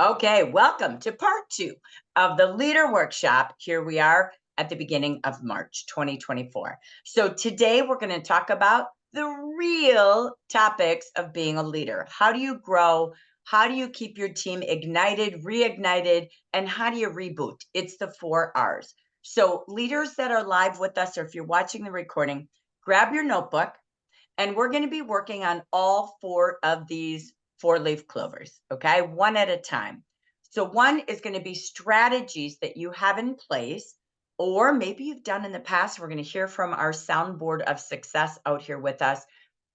Okay, welcome to part two of the Leader Workshop. Here we are at the beginning of March 2024. So today we're going to talk about the real topics of being a leader. How do you grow? How do you keep your team ignited, reignited, and how do you reboot? It's the 4 R's. So leaders that are live with us, or if you're watching the recording, grab your notebook and we're going to be working on all 4 of these 4-leaf clovers, okay? One at a time. So one is going to be strategies that you have in place, or maybe you've done in the past. We're going to hear from our soundboard of success out here with us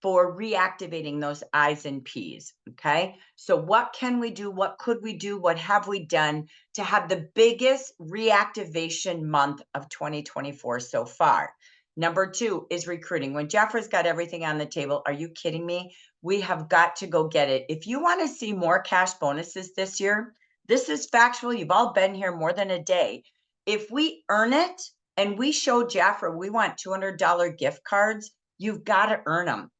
for reactivating those I's and P's, okay? So what can we do? What could we do? What have we done to have the biggest reactivation month of 2024 so far? Number 2 is recruiting. When Jeffra's got everything on the table, are you kidding me? We have got to go get it. If you want to see more cash bonuses this year, this is factual. You've all been here more than a day. If we earn it and we show Jeffra we want $200 gift cards, you've got to earn them.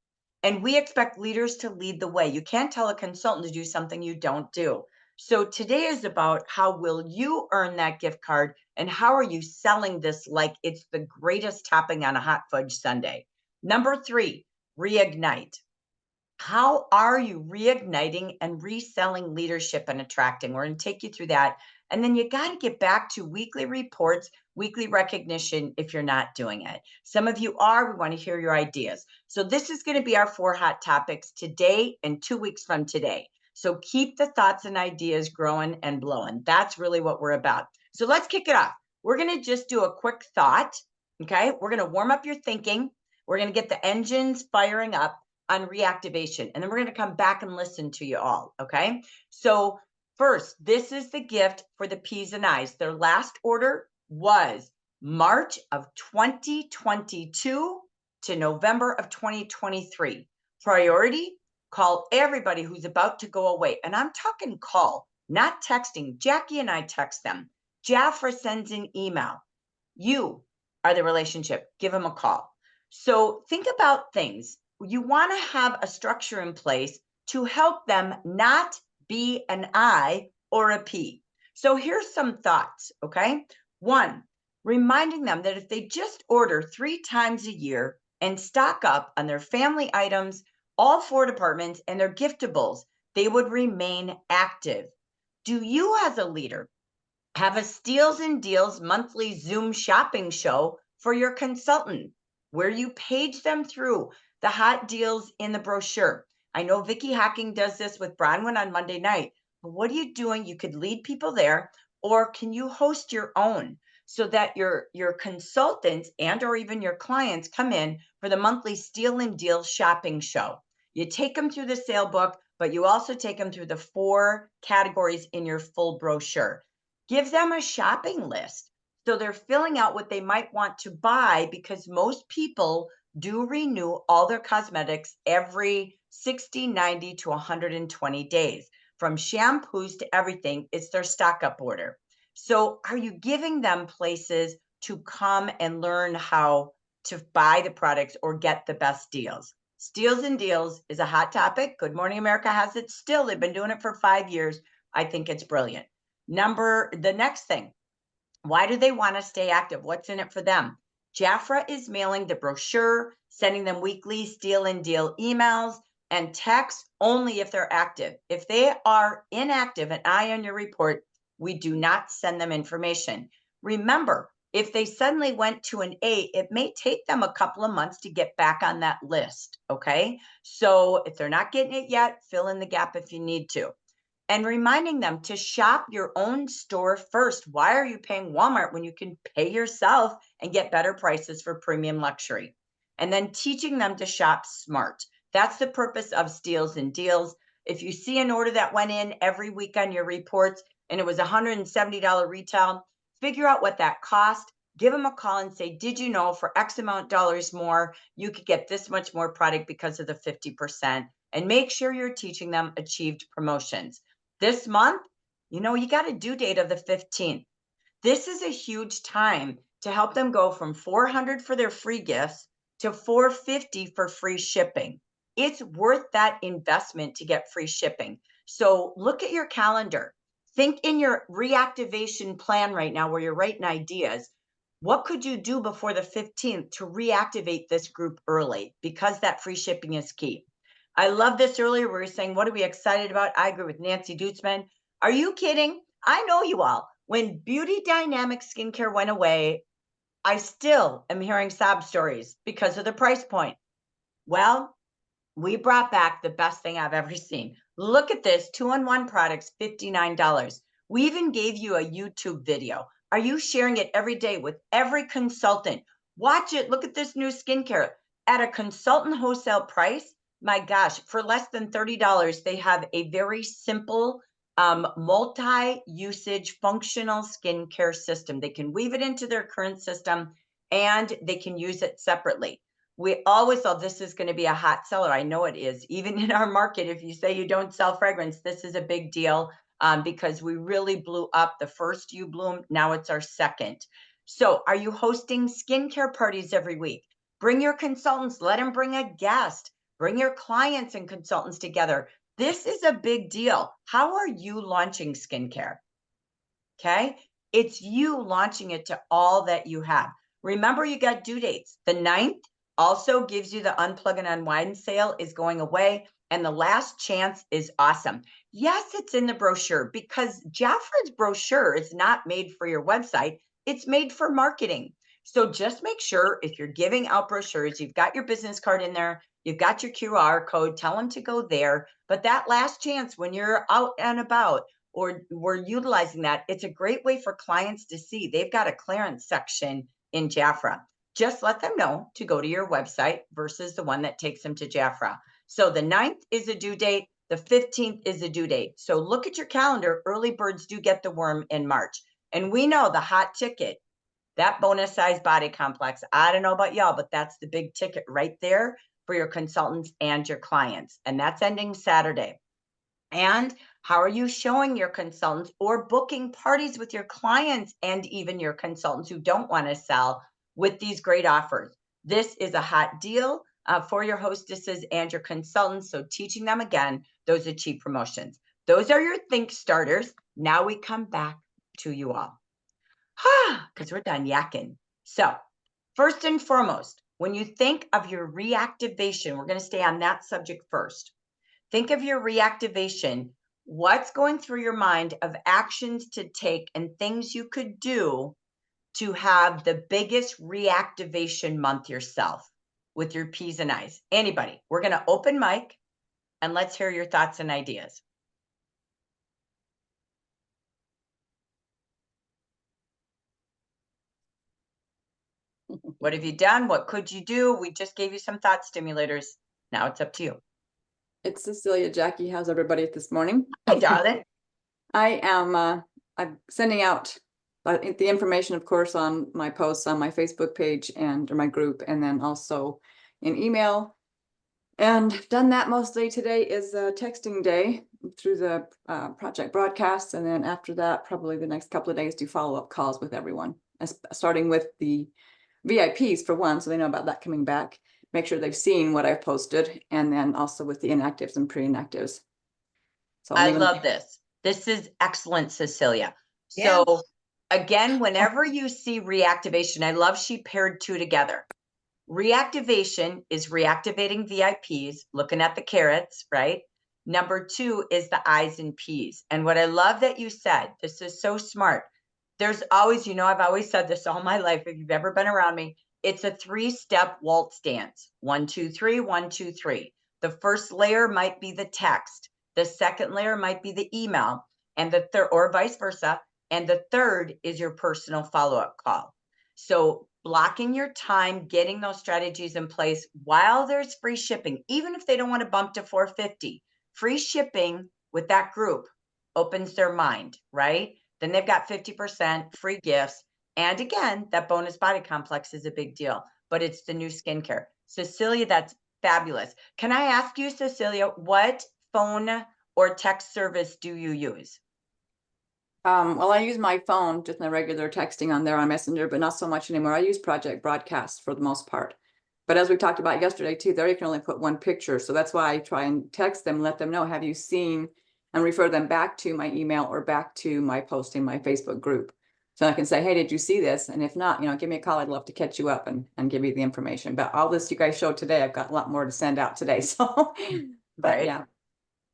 And we expect leaders to lead the way. You can't tell a consultant to do something you don't do. So today is about how will you earn that gift card and how are you selling this like it's the greatest topping on a hot fudge sundae? Number 3, reignite. How are you reigniting and reselling leadership and attracting? We're going to take you through that. And then you got to get back to weekly reports, weekly recognition if you're not doing it. Some of you are. We want to hear your ideas. So this is going to be our 4 hot topics today and 2 weeks from today. So keep the thoughts and ideas growing and blowing. That's really what we're about. So let's kick it off. We're going to just do a quick thought. Okay. We're going to warm up your thinking. We're going to get the engines firing up on reactivation. And then we're going to come back and listen to you all. Okay. So first, this is the gift for the P's and I's. Their last order was March of 2022 to November of 2023. Priority, call everybody who's about to go away. And I'm talking call, not texting. Jackie and I text them. Jafra sends an email. You are the relationship. Give them a call. So think about things. You want to have a structure in place to help them not be an I or a P. So here's some thoughts, okay? 1, reminding them that if they just order 3 times a year and stock up on their family items, all 4 departments and their giftables, they would remain active. Do you as a leader have a Steals and Deals monthly Zoom shopping show for your consultant where you page them through the hot deals in the brochure? I know Vicki Hacking does this with Bronwyn on Monday night, but what are you doing? You could lead people there, or can you host your own so that your consultants and or even your clients come in for the monthly Steal and Deal shopping show? You take them through the sale book, but you also take them through the 4 categories in your full brochure. Give them a shopping list so they're filling out what they might want to buy, because most people do renew all their cosmetics every 60, 90 to 120 days. From shampoos to everything, it's their stock up order. So are you giving them places to come and learn how to buy the products or get the best deals? Steals and Deals is a hot topic. Good Morning America has it still. They've been doing it for 5 years. I think it's brilliant. The next thing, why do they want to stay active? What's in it for them? Jafra is mailing the brochure, sending them weekly Steal and Deal emails, and text only if they're active. If they are inactive, an eye on your report, we do not send them information. Remember, if they suddenly went to an A, it may take them a couple of months to get back on that list, okay? So if they're not getting it yet, fill in the gap if you need to. And reminding them to shop your own store first. Why are you paying Walmart when you can pay yourself and get better prices for premium luxury? And then teaching them to shop smart. That's the purpose of Steals and Deals. If you see an order that went in every week on your reports and it was $170 retail, figure out what that cost. Give them a call and say, did you know for X amount dollars more, you could get this much more product because of the 50%? And make sure you're teaching them achieved promotions. This month, you got a due date of the 15th. This is a huge time to help them go from $400 for their free gifts to $450 for free shipping. It's worth that investment to get free shipping. So look at your calendar. Think in your reactivation plan right now where you're writing ideas. What could you do before the 15th to reactivate this group early? Because that free shipping is key. I love this earlier. We were saying, what are we excited about? I agree with Nancy Dutzman. Are you kidding? I know you all. When Beauty Dynamic Skincare went away, I still am hearing sob stories because of the price point. Well, we brought back the best thing I've ever seen. Look at this, 2-in-1 products, $59. We even gave you a YouTube video. Are you sharing it every day with every consultant? Watch it. Look at this new skincare at a consultant wholesale price. My gosh, for less than $30, they have a very simple multi-usage functional skincare system. They can weave it into their current system and they can use it separately. We always thought this is going to be a hot seller. I know it is. Even in our market, if you say you don't sell fragrance, this is a big deal because we really blew up the first You Bloom. Now it's our second. So are you hosting skincare parties every week? Bring your consultants. Let them bring a guest. Bring your clients and consultants together. This is a big deal. How are you launching skincare? Okay. It's you launching it to all that you have. Remember, you got due dates. The 9th also gives you the Unplug and Unwind sale is going away. And the last chance is awesome. Yes, it's in the brochure because Jafra's brochure is not made for your website. It's made for marketing. So just make sure if you're giving out brochures, you've got your business card in there, you've got your QR code, tell them to go there. But that last chance when you're out and about, or we're utilizing that, it's a great way for clients to see they've got a clearance section in Jafra. Just let them know to go to your website versus the one that takes them to Jafra. So the 9th is a due date. The 15th is a due date. So look at your calendar. Early birds do get the worm in March. And we know the hot ticket, that bonus size body complex. I don't know about y'all, but that's the big ticket right there for your consultants and your clients. And that's ending Saturday. And how are you showing your consultants or booking parties with your clients and even your consultants who don't want to sell with these great offers? This is a hot deal for your hostesses and your consultants. So teaching them again, those are cheap promotions. Those are your think starters. Now we come back to you all. Because we're done yakking. So first and foremost, when you think of your reactivation, we're going to stay on that subject first. Think of your reactivation. What's going through your mind of actions to take and things you could do to have the biggest reactivation month yourself with your P's and I's? Anybody? We're going to open mic and let's hear your thoughts and ideas. What have you done? What could you do? We just gave you some thought stimulators. Now it's up to you. It's Cecilia. Jackie, how's everybody this morning? Hi, darling. I am I'm sending out the information, of course, on my posts on my Facebook page and my group, and then also in email. And done that mostly. Today is texting day through the project broadcasts, and then after that, probably the next couple of days, do follow-up calls with everyone, starting with the VIPs for one, so they know about that coming back. Make sure they've seen what I've posted, and then also with the inactives and pre-inactives. So I love this. This is excellent, Cecilia. Yeah. So again, whenever you see reactivation, I love she paired two together. Reactivation is reactivating VIPs, looking at the carrots, right? Number 2 is the I's and P's. And what I love that you said, this is so smart. There's always, I've always said this all my life. If you've ever been around me, it's a 3-step waltz dance. 1, 2, 3, 1, 2, 3. The first layer might be the text. The second layer might be the email, and the third, or vice versa. And the third is your personal follow-up call. So blocking your time, getting those strategies in place while there's free shipping, even if they don't want to bump to $450, free shipping with that group opens their mind, right? Then they've got 50% free gifts. And again, that bonus body complex is a big deal, but it's the new skincare. Cecilia, that's fabulous. Can I ask you, Cecilia, what phone or text service do you use? Well, I use my phone, just my regular texting on there on Messenger, but not so much anymore. I use Project Broadcast for the most part. But as we talked about yesterday too, there you can only put one picture. So that's why I try and text them, let them know, have you seen and refer them back to my email or back to my post in my Facebook group. So I can say, hey, did you see this? And if not, give me a call. I'd love to catch you up and give you the information. But all this you guys showed today, I've got a lot more to send out today. So, but Right. yeah.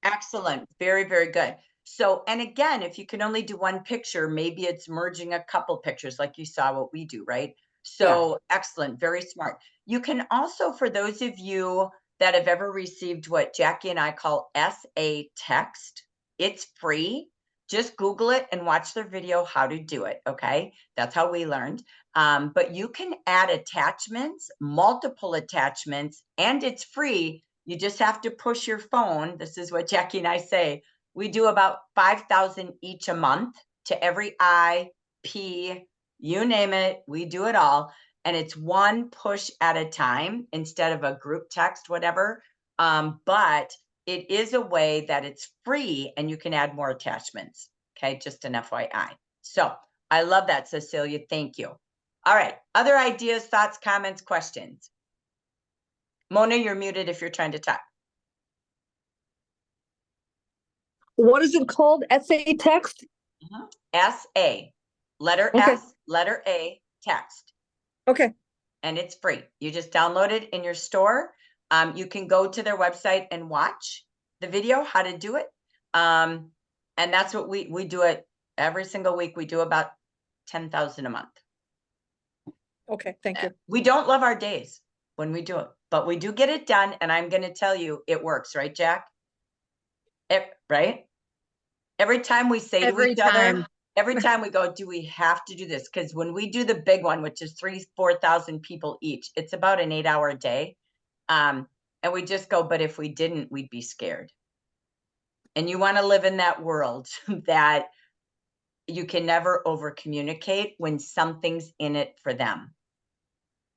Excellent. Very, very good. So, and again, if you can only do one picture, maybe it's merging a couple pictures like you saw what we do, right? So excellent. Very smart. You can also, for those of you that have ever received what Jackie and I call SA text, it's free. Just Google it and watch their video how to do it. Okay. That's how we learned. But you can add attachments, multiple attachments, and it's free. You just have to push your phone. This is what Jackie and I say. We do about 5,000 each a month to every I, P, you name it. We do it all. And it's one push at a time instead of a group text, whatever. But it is a way that it's free and you can add more attachments. Okay, just an FYI. So I love that, Cecilia. Thank you. All right. Other ideas, thoughts, comments, questions? Mona, you're muted if you're trying to talk. What is it called? SA text? SA, letter Okay. S, letter A, text. Okay. And it's free. You just download it in your store. You can go to their website and watch the video, how to do it. And that's what we do it every single week. We do about 10,000 a month. Okay. Thank you. We don't love our days when we do it, but we do get it done. And I'm going to tell you, it works, right, Jack? Right? Every time we say to each other, every time we go, do we have to do this? Because when we do the big one, which is 4,000 people each, it's about an 8-hour day. And we just go, but if we didn't, we'd be scared. And you want to live in that world that you can never over communicate when something's in it for them.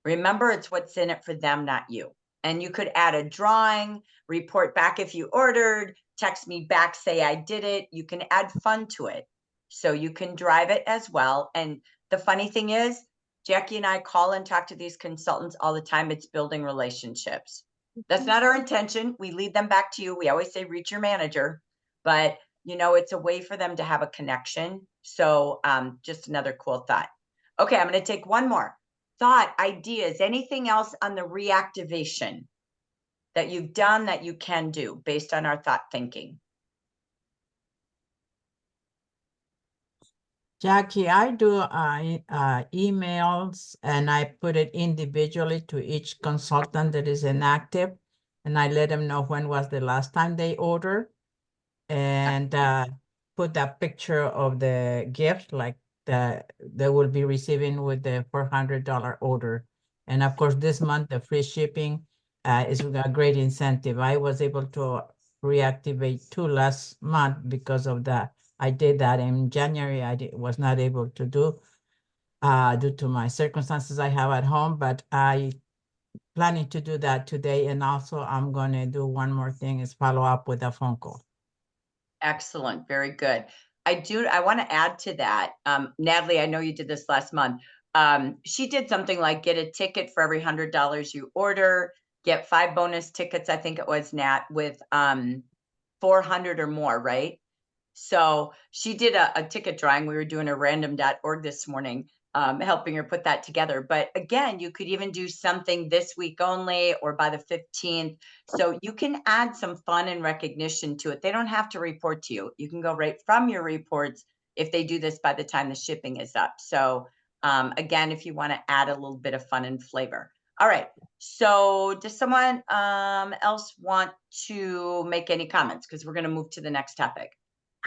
Remember, it's what's in it for them, not you. And you could add a drawing, report back if you ordered, text me back, say I did it. You can add fun to it. So you can drive it as well. And the funny thing is, Jackie and I call and talk to these consultants all the time. It's building relationships. That's not our intention. We lead them back to you. We always say, reach your manager, but it's a way for them to have a connection. So just another cool thought. Okay, I'm going to take one more. Thought, ideas, anything else on the reactivation that you've done that you can do based on our thought thinking? Jackie, I do emails and I put it individually to each consultant that is inactive, and I let them know when was the last time they ordered, and put that picture of the gift like they will be receiving with the $400 order. And of course, this month, the free shipping is a great incentive. I was able to reactivate 2 last month because of that. I did that in January. I was not able to do due to my circumstances I have at home, but I planning to do that today. And also I'm going to do one more thing is follow up with a phone call. Excellent. Very good. I want to add to that. Natalie, I know you did this last month. She did something like get a ticket for every $100 you order, get 5 bonus tickets. I think it was Nat with 400 or more, right? So she did a ticket drawing. We were doing a random.org this morning, helping her put that together. But again, you could even do something this week only or by the 15th. So you can add some fun and recognition to it. They don't have to report to you. You can go right from your reports if they do this by the time the shipping is up. So again, if you want to add a little bit of fun and flavor. All right. So does someone else want to make any comments? Because we're going to move to the next topic.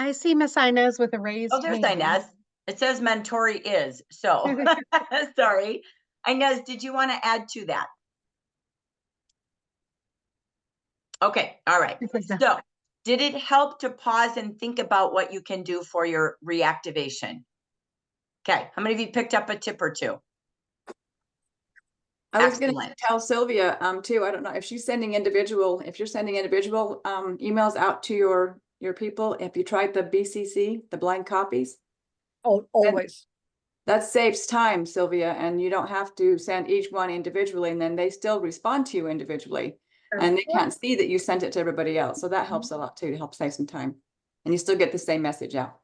I see Miss Inez with a raised Oh, there's hand. Inez. It says Mentori is. So sorry. Inez, did you want to add to that? Okay. All right. So did it help to pause and think about what you can do for your reactivation? Okay. How many of you picked up a tip or two? I was going to tell Sylvia too. I don't know if she's sending individual, if you're sending individual emails out to your people, if you tried the BCC, the blind copies. Oh, always. That saves time, Sylvia, and you don't have to send each one individually, and then they still respond to you individually, and they can't see that you sent it to everybody else. So that helps a lot too, to help save some time. and you still get the same message out.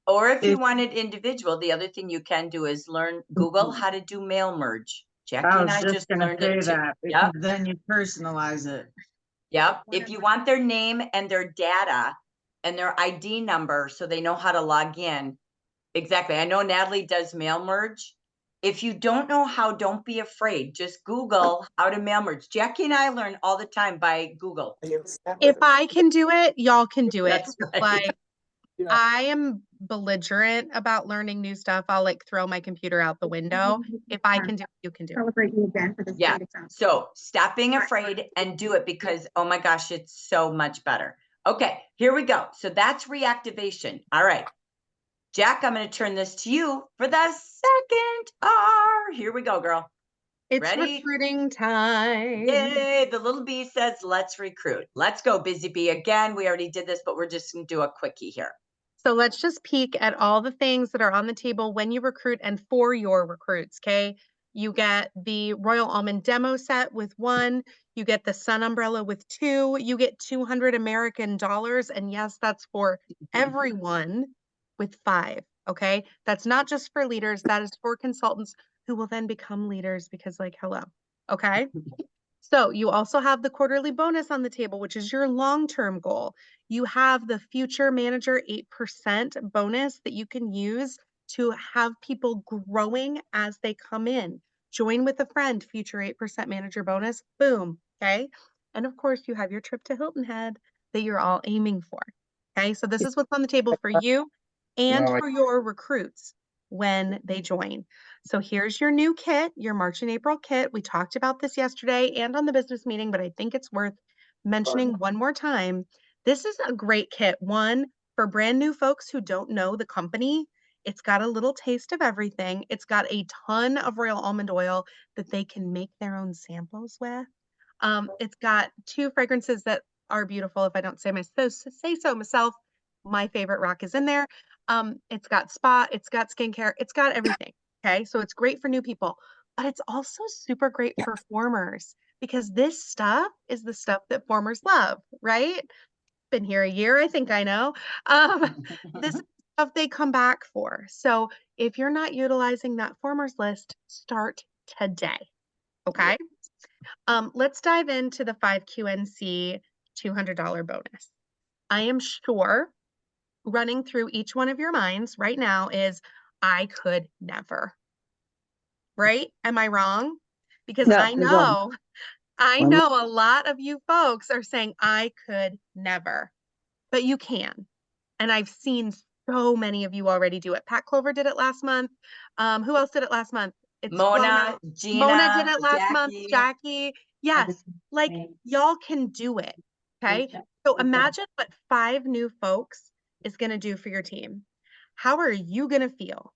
Or if you If- wanted individual, the other thing you can do is Google how to do mail merge. Jackie I and was I just just gonna learned say it too. that, Yep. because then you personalize it. Yep. If you want their name and their data and their ID number so they know how to log in. Exactly. I know Natalie does mail merge. If you don't know how, don't be afraid. Just Google how to mail merge. Jackie and I learn all the time by Google. If I can do it, y'all can do it. That's right. Like, I am belligerent about learning new stuff. I'll like throw my computer out the window. If I can do it, you can do it. Celebrate you again for this Yeah. great example. So stop being afraid and do it because, oh my gosh, it's so much better. Okay, here we go. So that's reactivation. All right. Jack, I'm going to turn this to you for the second R. Here we go, girl. It's Ready? recruiting time. Yay. The little bee says, let's recruit. Let's go, busy bee. Again, we already did this, but we're just going to do a quickie here. So let's just peek at all the things that are on the table when you recruit and for your recruits, okay? You get the Royal Almond demo set with 1, you get the Sun umbrella with 2, you get 200 American dollars, and yes, that's for everyone with 5, okay? That's not just for leaders, that is for consultants who will then become leaders because like, hello, okay? So you also have the quarterly bonus on the table, which is your long-term goal. You have the Future Manager 8% bonus that you can use to have people growing as they come in. Join with a friend, Future 8% Manager bonus, boom, okay? And of course, you have your trip to Hilton Head that you're all aiming for, okay? So this is what's on the table for you and Well, for your recruits when they join. So here's your new kit, your March and April kit. We talked about this yesterday and on the business meeting, but I think it's worth mentioning one more time. This is a great kit. One, for brand new folks who don't know the company, it's got a little taste of everything. It's got a ton of royal almond oil that they can make their own samples with. It's got 2 fragrances that are beautiful. If I don't say so myself, my favorite rock is in there. It's got spa, it's got skincare, it's got everything. Okay, so it's great for new people, but it's also super great for formers because this stuff is the stuff that formers love, right? Been here a year, I think I know. This is stuff they come back for. So if you're not utilizing that formers list, start today. Okay. Let's dive into the 5 QNC $200 bonus. I am sure running through each one of your minds right now is, I could never. Right? Am I wrong? Because Yeah, I you're wrong. know a lot of you folks are saying, I could never, but you can. And I've seen so many of you already do it. Pat Clover did it last month. Who else did it last month? It's Mona, Gina, Mona did it last month, Jackie. Jackie. Yes, like y'all can do it. Okay. So imagine what 5 new folks is going to do for your team. How are you going to feel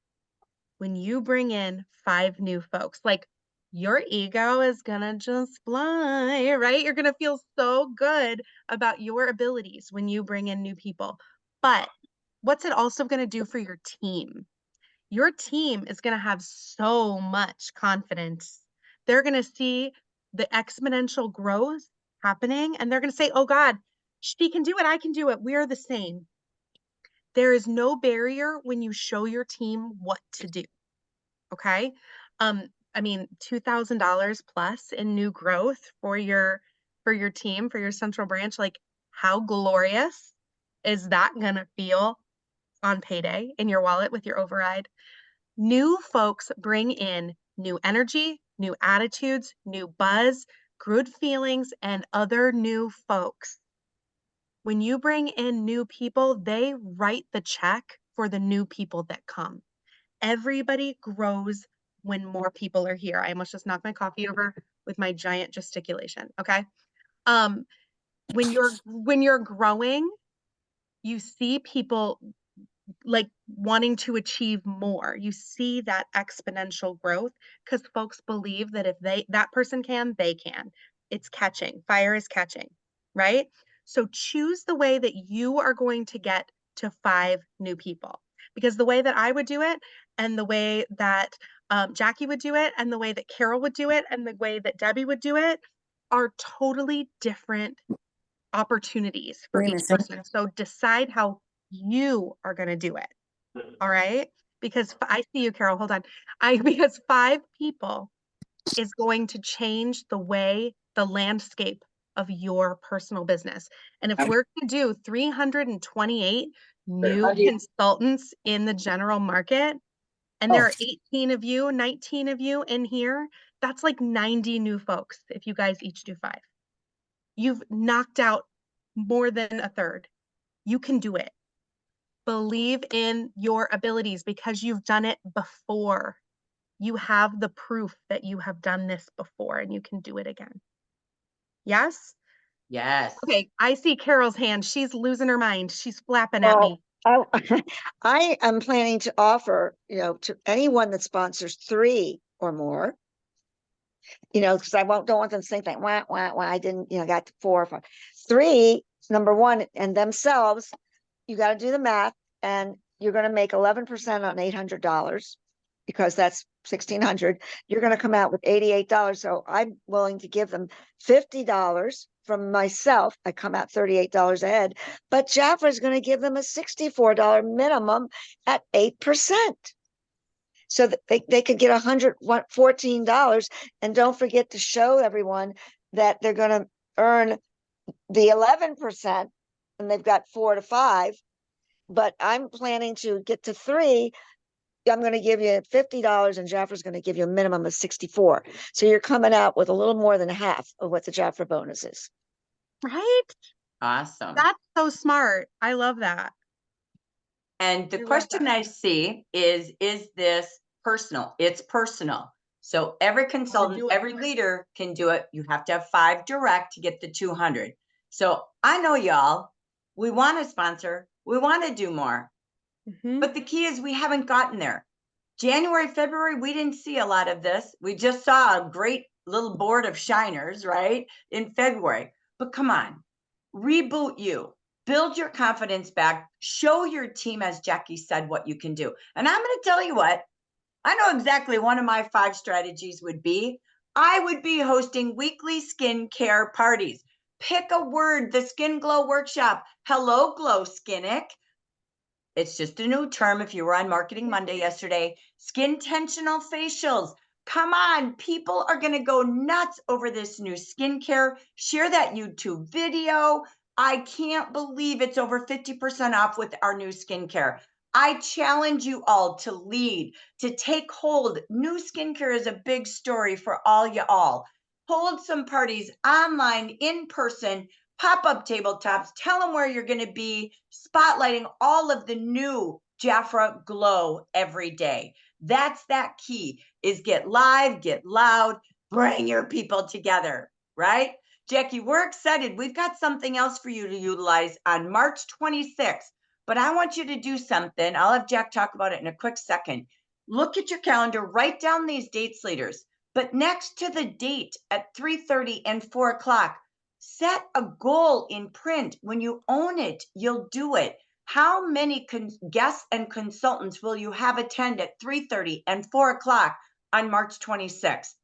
when you bring in 5 new folks? Like your ego is going to just fly, right? You're going to feel so good about your abilities when you bring in new people. But what's it also going to do for your team? Your team is going to have so much confidence. They're going to see the exponential growth happening and they're going to say, oh God, she can do it. I can do it. We're the same. There is no barrier when you show your team what to do. Okay. I mean, $2,000 plus in new growth for your team, for your central branch. Like, how glorious is that going to feel on payday in your wallet with your override? New folks bring in new energy, new attitudes, new buzz, good feelings, and other new folks. When you bring in new people, they write the check for the new people that come. Everybody grows when more people are here. I almost just knocked my coffee over with my giant gesticulation. Okay. When you're growing, you see people like wanting to achieve more. You see that exponential growth because folks believe that if that person can, they can. It's catching. Fire is catching, right? So choose the way that you are going to get to 5 new people, because the way that I would do it and the way that Jackie would do it and the way that Carol would do it and the way that Debbie would do it are totally different opportunities for Wait a each minute. person. So decide how you are going to do it. All right. Because I see you, Carol. Hold on. Because 5 people is going to change the way, the landscape of your personal business. And if we're going to do 328 new consultants in the general market, and there are 18 of you, 19 of you in here, that's like 90 new folks if you guys each do 5. You've knocked out more than a third. You can do it. Believe in your abilities because you've done it before. You have the proof that you have done this before and you can do it again. Yes? Yes. Okay, I see Carol's hand. She's losing her mind. She's flapping at me. I, I am planning to offer, to anyone that sponsors 3 or more, because I don't want them to think like, wah, I didn't, got to 4 or 5. 3, number one, and themselves, you got to do the math, and you're going to make 11% on $800 because that's $1,600. You're going to come out with $88. So I'm willing to give them $50 from myself. I come out $38 ahead, but Jaffa is going to give them a $64 minimum at 8%. So that they could get $114. And don't forget to show everyone that they're going to earn the 11%, and they've got 4 to 5. But I'm planning to get to 3. I'm going to give you $50, and Jaffa's going to give you a minimum of 64. So you're coming out with a little more than half of what the Jaffa bonus is. Right? Awesome. That's so smart. I love that. And the I love question that. I see is this personal? It's personal. So every consultant, do it. every leader can do it. You have to have 5 direct to get the 200. So I know y'all, we want to sponsor, we want to do more, Mhm. but the key is we haven't gotten there. January, February, we didn't see a lot of this. We just saw a great little board of shiners, right, in February. But come on, reboot you. Build your confidence back. Show your team, as Jackie said, what you can do. And I'm going to tell you what, I know exactly one of my 5 strategies would be. I would be hosting weekly skincare parties. Pick a word, the Skin Glow Workshop. Hello, Glow Skinic. It's just a new term if you were on Marketing Monday yesterday. Skin tensional facials. Come on, people are going to go nuts over this new skincare. Share that YouTube video. I can't believe it's over 50% off with our new skincare. I challenge you all to lead, to take hold. New skincare is a big story for all y'all. Hold some parties online, in person, pop-up tabletops. Tell them where you're going to be, spotlighting all of the new Jafra Glow every day. That's that key, is get live, get loud, bring your people together, right? Jackie, we're excited. We've got something else for you to utilize on March 26th, but I want you to do something. I'll have Jack talk about it in a quick second. Look at your calendar, write down these dates, leaders, but next to the date at 3:30 and 4 o'clock, set a goal in print. When you own it, you'll do it. How many guests and consultants will you have attend at 3:30 and 4 o'clock on March 26th?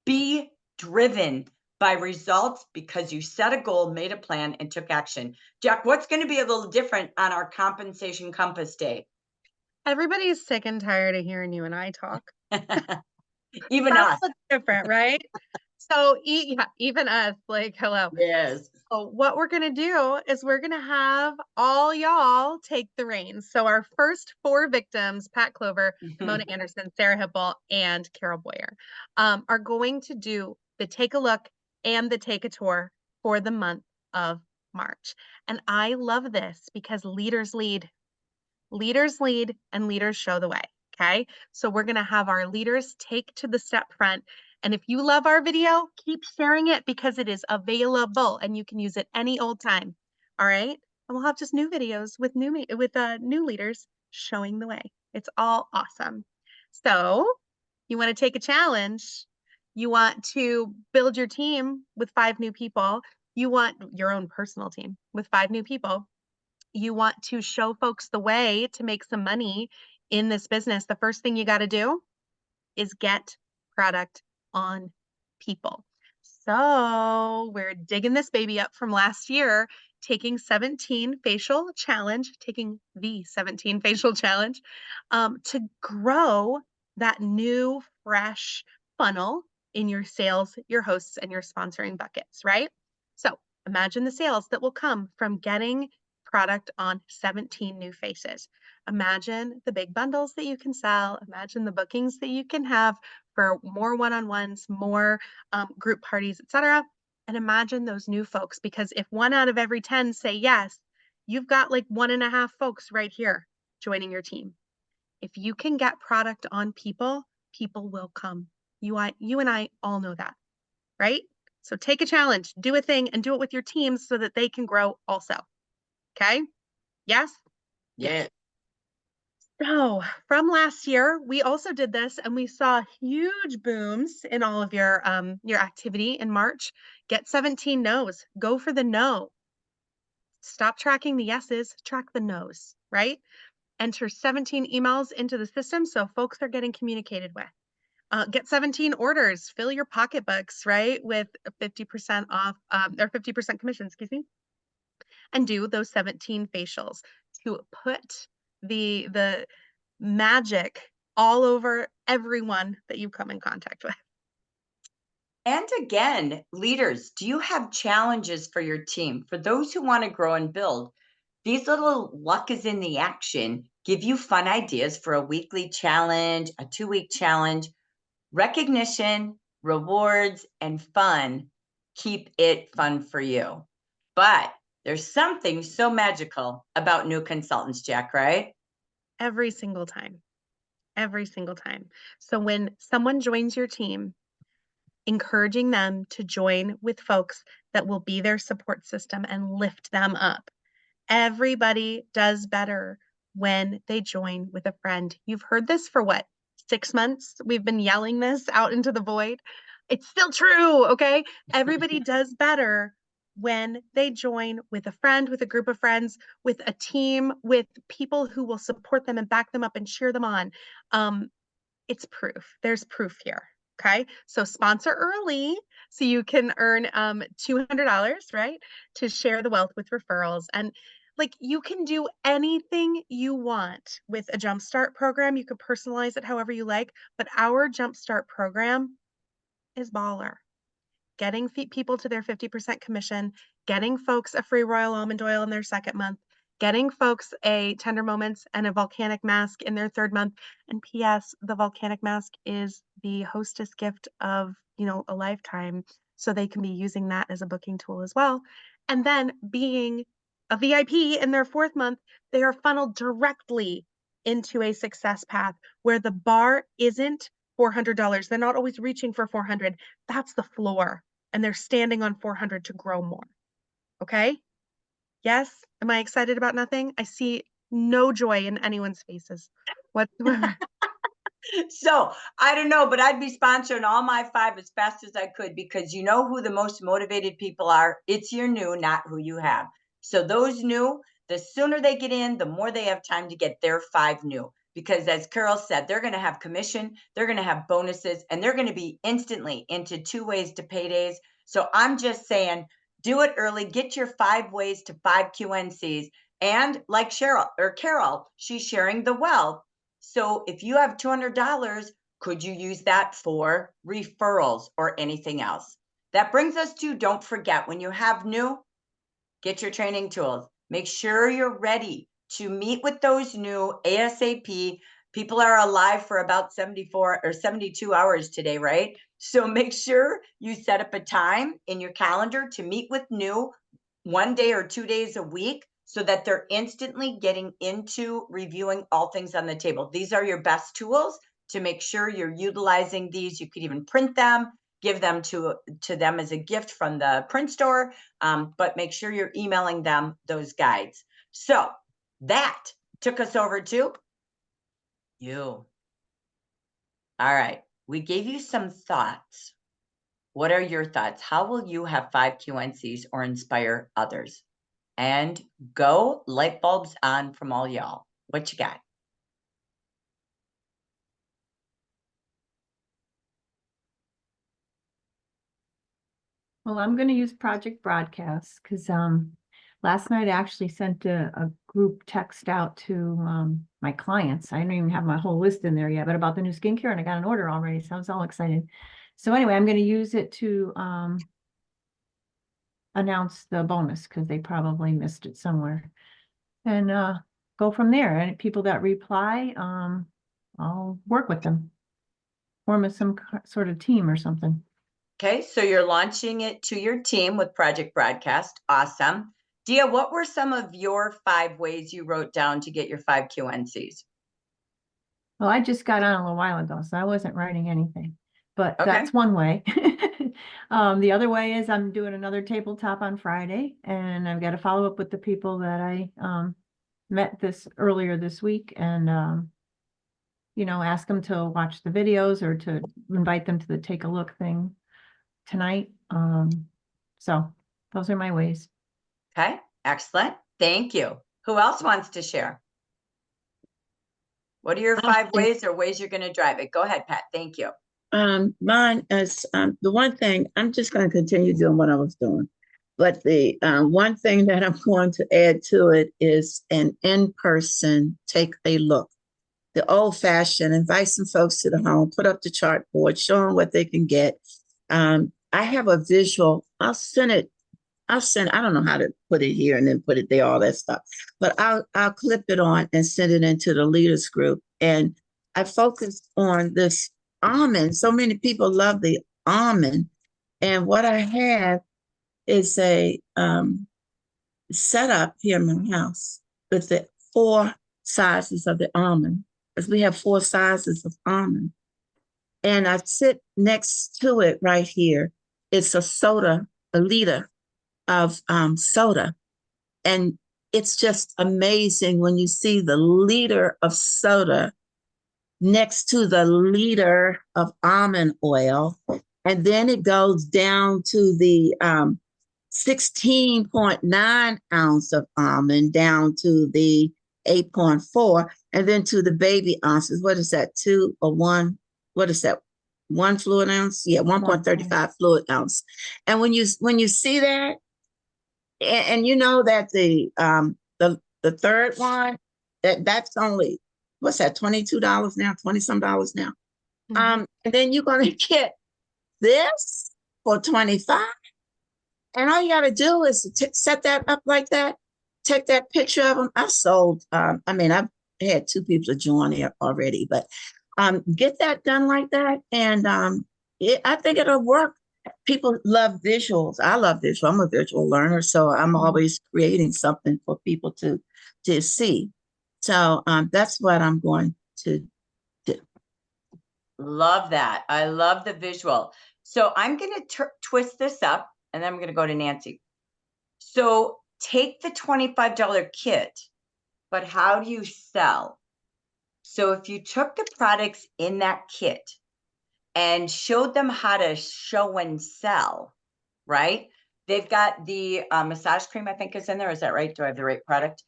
Be driven by results because you set a goal, made a plan, and took action. Jack, what's going to be a little different on our Compensation Compass Day? Everybody's sick and tired of hearing you and I talk. Even That's us. what's different, right? So yeah, even us, like, hello. Yes. So what we're going to do is we're going to have all y'all take the reins. So our first 4 victims, Pat Clover, Mona Anderson, Sarah Hipple, and Carol Boyer, are going to do the take a look and the take a tour for the month of March. And I love this because leaders lead, and leaders show the way. Okay. So we're going to have our leaders take to the step front. And if you love our video, keep sharing it because it is available and you can use it any old time. All right. And we'll have just new videos with new leaders showing the way. It's all awesome. So you want to take a challenge. You want to build your team with 5 new people. You want your own personal team with 5 new people. You want to show folks the way to make some money in this business. The first thing you got to do is get product on people. So we're digging this baby up from last year, taking the 17 facial challenge to grow that new fresh funnel in your sales, your hosts, and your sponsoring buckets, right? So imagine the sales that will come from getting product on 17 new faces. Imagine the big bundles that you can sell. Imagine the bookings that you can have for more one-on-ones, more group parties, etc. And imagine those new folks, because if 1 out of every 10 say yes, you've got like 1.5 folks right here joining your team. If you can get product on people, people will come. You and I all know that, right? So take a challenge, do a thing, and do it with your teams so that they can grow also. Okay? Yes? Yeah. So from last year, we also did this and we saw huge booms in all of your activity in March. Get 17 no's. Go for the no. Stop tracking the yeses, track the no's, right? Enter 17 emails into the system so folks are getting communicated with. Get 17 orders, fill your pocketbooks, right? With 50% off or 50% commission, excuse me. And do those 17 facials to put the magic all over everyone that you come in contact with. And again, leaders, do you have challenges for your team? For those who want to grow and build, these little luck is in the action give you fun ideas for a weekly challenge, a 2-week challenge. Recognition, rewards, and fun keep it fun for you. But there's something so magical about new consultants, Jack, right? Every single time. Every single time. So when someone joins your team, encouraging them to join with folks that will be their support system and lift them up. Everybody does better when they join with a friend. You've heard this for what, 6 months? We've been yelling this out into the void. It's still true, okay? Everybody does better when they join with a friend, with a group of friends, with a team, with people who will support them and back them up and cheer them on. It's proof. There's proof here. Okay. So sponsor early so you can earn $200, right? To share the wealth with referrals. And like you can do anything you want with a Jumpstart program. You can personalize it however you like, but our Jumpstart program is baller. Getting people to their 50% commission, getting folks a free Royal Almond Oil in their 2nd month, getting folks a Tender Moments and a volcanic mask in their 3rd month. And P.S., the volcanic mask is the hostess gift of, a lifetime. So they can be using that as a booking tool as well. And then being a VIP in their 4th month, they are funneled directly into a success path where the bar isn't $400. They're not always reaching for 400. That's the floor. And they're standing on 400 to grow more. Okay? Yes? Am I excited about nothing? I see no joy in anyone's faces whatsoever. So I don't know, but I'd be sponsoring all my 5 as fast as I could because you know who the most motivated people are. It's your new, not who you have. So those new, the sooner they get in, the more they have time to get their 5 new. Because as Carol said, they're going to have commission, they're going to have bonuses, and they're going to be instantly into 2 ways to paydays. So I'm just saying, do it early, get your 5 ways to 5 QNCs. And like Carol, she's sharing the wealth. So if you have $200, could you use that for referrals or anything else? That brings us to, don't forget, when you have new, get your training tools. Make sure you're ready to meet with those new ASAP. People are alive for about 74 or 72 hours today, right? So make sure you set up a time in your calendar to meet with new 1 day or 2 days a week so that they're instantly getting into reviewing all things on the table. These are your best tools to make sure you're utilizing these. You could even print them, give them to them as a gift from the print store, but make sure you're emailing them those guides. So that took us over to you. All right, we gave you some thoughts. What are your thoughts? How will you have 5 QNCs or inspire others? And go light bulbs on from all y'all. What you got? Well, I'm going to use Project Broadcast because last night I actually sent a group text out to my clients. I don't even have my whole list in there yet, but about the new skincare, and I got an order already, so I was all excited. So anyway, I'm going to use it to announce the bonus because they probably missed it somewhere, and go from there. And people that reply, I'll work with them, form some sort of team or something. Okay, so you're launching it to your team with Project Broadcast. Awesome. Dia, what were some of your 5 ways you wrote down to get your 5 QNCs? Well, I just got on a little while ago, so I wasn't writing anything, but Okay. that's one way. The other way is I'm doing another tabletop on Friday, and I've got to follow up with the people that I met earlier this week, and ask them to watch the videos or to invite them to the take a look thing tonight. So those are my ways. Okay, excellent. Thank you. Who else wants to share? What are your 5 ways or ways you're going to drive it? Go ahead, Pat. Thank you. Mine is the one thing I'm just going to continue doing what I was doing. But the one thing that I'm going to add to it is an in-person take a look. The old-fashioned, invite some folks to the home, put up the chart board, show them what they can get. I have a visual. I'll send, I don't know how to put it here and then put it there, all that stuff. But I'll clip it on and send it into the leaders group. And I focused on this almond. So many people love the almond. And what I have is a setup here in my house with the 4 sizes of the almond, because we have 4 sizes of almond. And I sit next to it right here. It's a soda, a liter of soda. And it's just amazing when you see the liter of soda next to the liter of almond oil. And then it goes down to the 16.9 ounce of almond, down to the 8.4, and then to the baby ounces. What is that, 2 or 1? What is that? 1 fluid ounce? Yeah, 1.35 fluid ounce. And when you see that, and you know that the third one, that's only, what's that, $22 now, 20 some dollars now. And then you're gonna get this for 25. And all you gotta do is set that up like that, take that picture of them. I've sold, I've had 2 people join it already, but get that done like that. And I think it'll work. People love visuals. I love visual. I'm a visual learner, so I'm always creating something for people to see. So that's what I'm going to do. Love that. I love the visual. So I'm going to twist this up, and then I'm going to go to Nancy. So take the $25 kit, but how do you sell? So if you took the products in that kit and showed them how to show and sell, right? They've got the massage cream, I think, is in there. Is that right? Do I have the right product?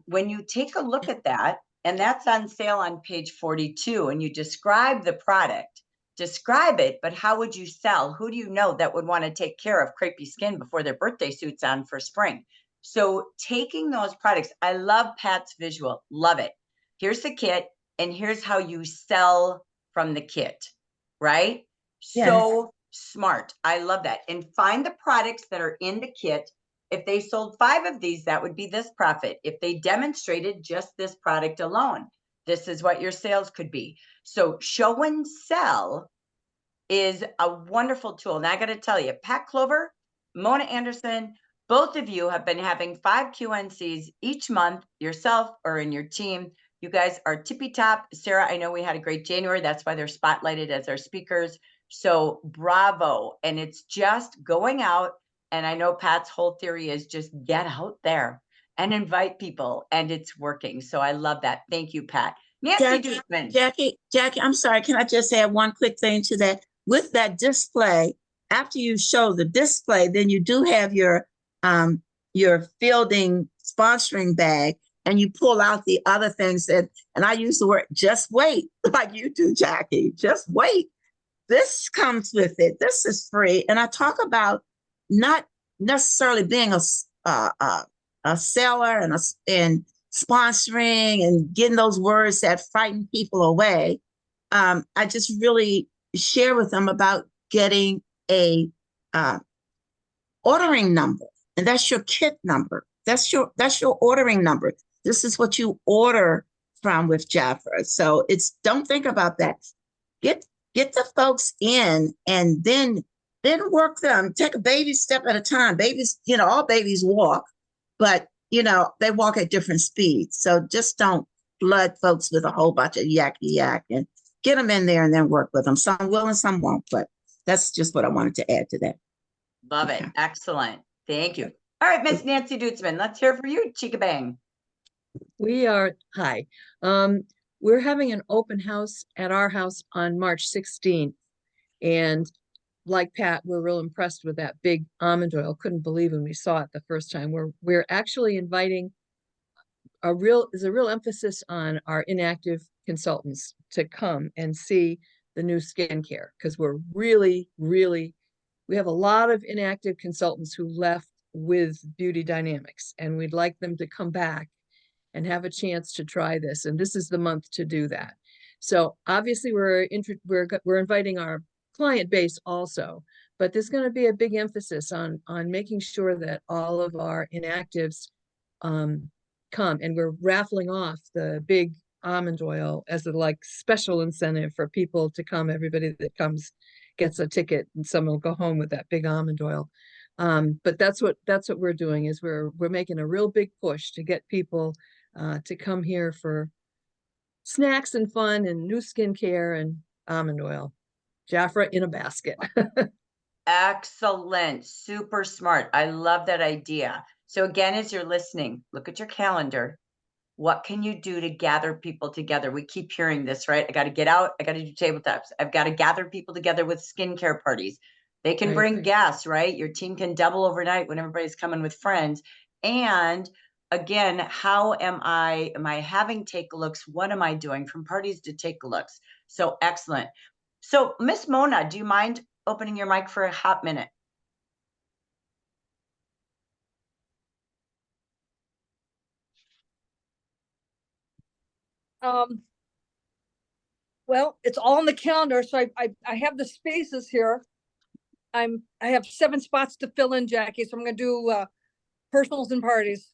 When you take a look at that, and that's on sale on page 42, and you describe the product, describe it, but how would you sell? Who do you know that would want to take care of crepey skin before their birthday suit's on for spring? So taking those products, I love Pat's visual, love it. Here's the kit, and here's how you sell from the kit, right? Yes. So smart. I love that. And find the products that are in the kit. If they sold 5 of these, that would be this profit. If they demonstrated just this product alone, this is what your sales could be. So show and sell is a wonderful tool. And I got to tell you, Pat Clover, Mona Anderson, both of you have been having 5 QNCs each month, yourself or in your team. You guys are tippy top. Sarah, I know we had a great January. That's why they're spotlighted as our speakers. So bravo. And it's just going out. And I know Pat's whole theory is just get out there and invite people, and it's working. So I love that. Thank you, Pat. Nancy Jackie, I'm sorry. Can I just add one quick thing to that? With that display, after you show the display, then you do have your fielding sponsoring bag, and you pull out the other things and I use the word just wait, like you do, Jackie. Just wait. This comes with it. This is free. And I talk about not necessarily being a seller and sponsoring and getting those words that frighten people away. I just really share with them about getting a ordering number, and that's your kit number. That's your ordering number. This is what you order from with Jafra. So don't think about that. Get the folks in, and then work them. Take a baby step at a time. Babies, all babies walk, but they walk at different speeds. So just don't flood folks with a whole bunch of yak, and get them in there and then work with them. Some will and some won't, but that's just what I wanted to add to that. Love it. Excellent. Thank you. All right, Miss Nancy Dutzman, let's hear from you. Chica bang. Hi. We're having an open house at our house on March 16th. And like Pat, we're real impressed with that big almond oil. Couldn't believe when we saw it the first time. We're actually inviting there's a real emphasis on our inactive consultants to come and see the new skincare, because we're really, we have a lot of inactive consultants who left with Beauty Dynamics, and we'd like them to come back and have a chance to try this. And this is the month to do that. So obviously we're inviting our client base also, but there's going to be a big emphasis on making sure that all of our inactives come, and we're raffling off the big almond oil as a special incentive for people to come. Everybody that comes gets a ticket, and some will go home with that big almond oil. But that's what we're doing, is we're making a real big push to get people to come here for snacks and fun and new skincare and almond oil. Jafra in a basket. Excellent. Super smart. I love that idea. So again, as you're listening, look at your calendar. What can you do to gather people together? We keep hearing this, right? I got to get out. I got to do tabletops. I've got to gather people together with skincare parties. They can bring guests, right? Your team can double overnight when everybody's coming with friends. And again, how am I having take looks? What am I doing from parties to take looks? So excellent. So Miss Mona, do you mind opening your mic for a hot minute? Well, it's all on the calendar, so I have the spaces here. I have 7 spots to fill in, Jackie, so I'm going to do personals and parties.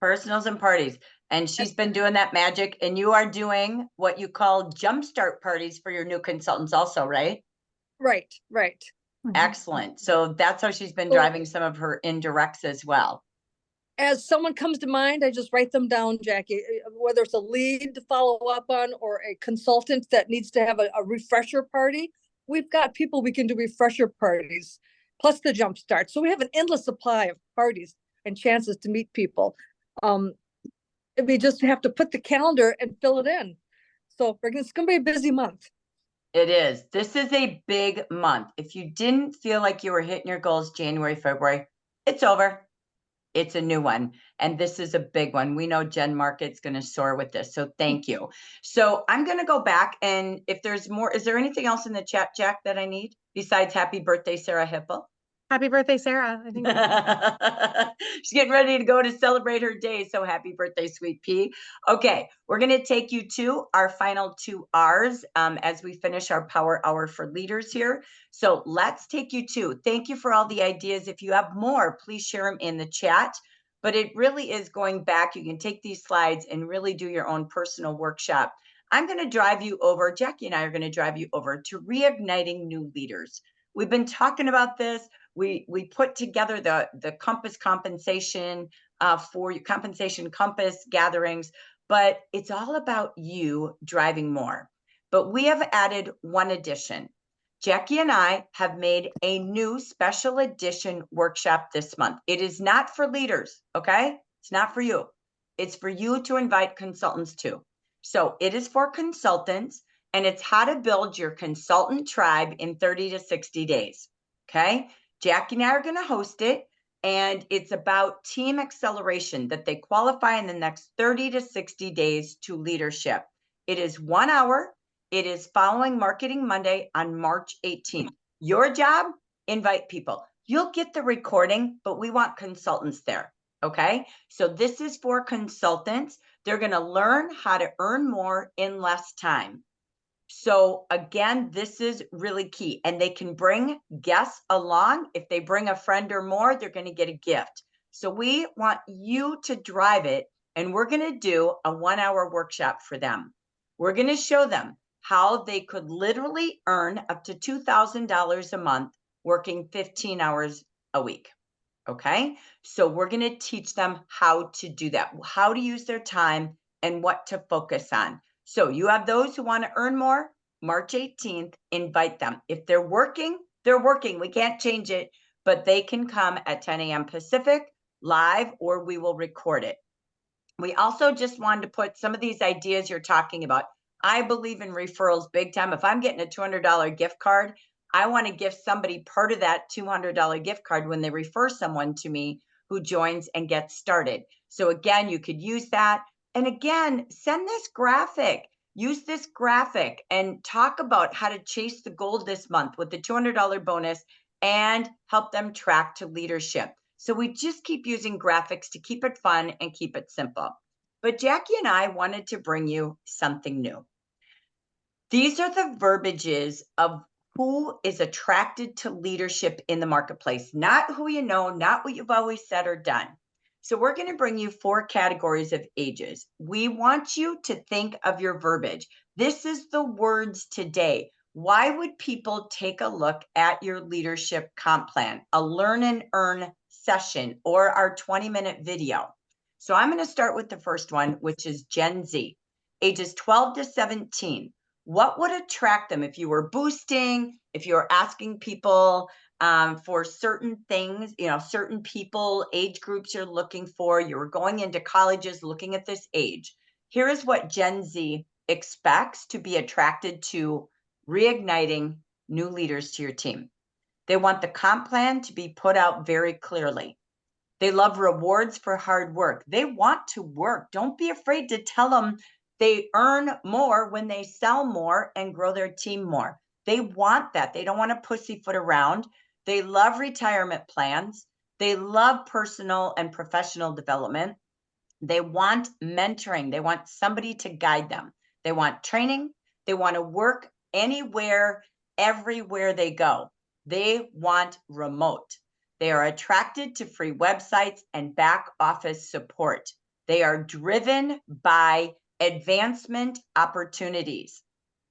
Personals and parties. And she's been doing that magic, and you are doing what you call jumpstart parties for your new consultants also, right? Right. Excellent. So that's how she's been driving some of her indirects as well. As someone comes to mind, I just write them down, Jackie, whether it's a lead to follow up on or a consultant that needs to have a refresher party. We've got people we can do refresher parties, plus the jump start. So we have an endless supply of parties and chances to meet people. We just have to put the calendar and fill it in. So it's going to be a busy month. It is. This is a big month. If you didn't feel like you were hitting your goals January, February, it's over. It's a new one. And this is a big one. We know Gen Market's going to soar with this. So thank you. So I'm going to go back, and if there's more, is there anything else in the chat, Jack, that I need besides happy birthday, Sarah Hipple? Happy birthday, Sarah. I think she's getting ready to go to celebrate her day. So happy birthday, sweet pea. Okay, we're going to take you to our final 2 R's as we finish our power hour for leaders here. So let's take you to, thank you for all the ideas. If you have more, please share them in the chat. But it really is going back. You can take these slides and really do your own personal workshop. I'm going to drive you over, Jackie and I are going to drive you over to reigniting new leaders. We've been talking about this. We put together the Compass compensation for your compensation Compass gatherings, but it's all about you driving more. But we have added one addition. Jackie and I have made a new special edition workshop this month. It is not for leaders, okay? It's not for you. It's for you to invite consultants to. So it is for consultants, and it's how to build your consultant tribe in 30 to 60 days, okay? Jackie and I are going to host it, and it's about team acceleration, that they qualify in the next 30 to 60 days to leadership. It is 1 hour. It is following Marketing Monday on March 18th. Your job, invite people. You'll get the recording, but we want consultants there. Okay. So this is for consultants. They're going to learn how to earn more in less time. So again, this is really key, and they can bring guests along. If they bring a friend or more, they're going to get a gift. So we want you to drive it, and we're going to do a 1-hour workshop for them. We're going to show them how they could literally earn up to $2,000 a month working 15 hours a week. Okay, so we're going to teach them how to do that, how to use their time and what to focus on. So you have those who want to earn more, March 18th, invite them. If they're working, they're working. We can't change it, but they can come at 10 a.m. Pacific live, or we will record it. We also just wanted to put some of these ideas you're talking about. I believe in referrals big time. If I'm getting a $200 gift card, I want to give somebody part of that $200 gift card when they refer someone to me who joins and gets started. So again, you could use that. And again, send this graphic. Use this graphic and talk about how to chase the gold this month with the $200 bonus and help them track to leadership. So we just keep using graphics to keep it fun and keep it simple. But Jackie and I wanted to bring you something new. These are the verbiages of who is attracted to leadership in the marketplace, not who you know, not what you've always said or done. So we're going to bring you 4 categories of ages. We want you to think of your verbiage. This is the words today. Why would people take a look at your leadership comp plan, a learn and earn session, or our 20-minute video? So I'm going to start with the first one, which is Gen Z, ages 12 to 17. What would attract them if you were boosting, if you were asking people for certain things, certain people, age groups you're looking for, you were going into colleges looking at this age. Here is what Gen Z expects to be attracted to reigniting new leaders to your team. They want the comp plan to be put out very clearly. They love rewards for hard work. They want to work. Don't be afraid to tell them they earn more when they sell more and grow their team more. They want that. They don't want to pussyfoot around. They love retirement plans. They love personal and professional development. They want mentoring. They want somebody to guide them. They want training. They want to work anywhere, everywhere they go. They want remote. They are attracted to free websites and back office support. They are driven by advancement opportunities.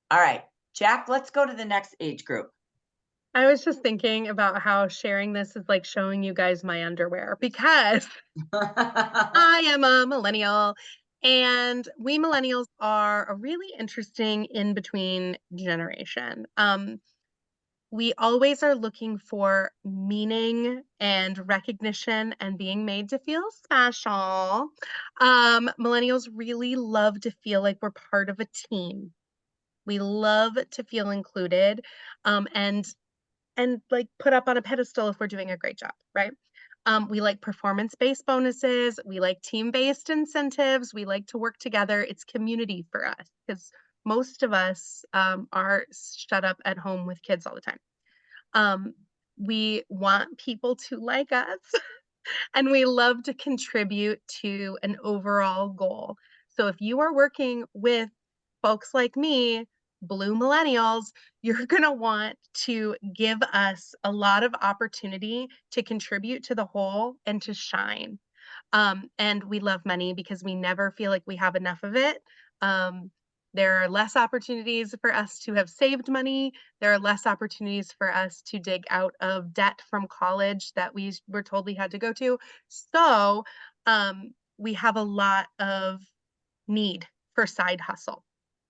All right, Jack, let's go to the next age group. I was just thinking about how sharing this is like showing you guys my underwear, because I am a millennial, and we millennials are a really interesting in-between generation. We always are looking for meaning and recognition and being made to feel special. Millennials really love to feel like we're part of a team. We love to feel included, and like put up on a pedestal if we're doing a great job, right? We like performance-based bonuses. We like team-based incentives. We like to work together. It's community for us, because most of us are shut up at home with kids all the time. We want people to like us, and we love to contribute to an overall goal. So if you are working with folks like me, blue millennials, you're going to want to give us a lot of opportunity to contribute to the whole and to shine. And we love money because we never feel like we have enough of it. There are less opportunities for us to have saved money. There are less opportunities for us to dig out of debt from college that we were told we had to go to. So we have a lot of need for side hustle.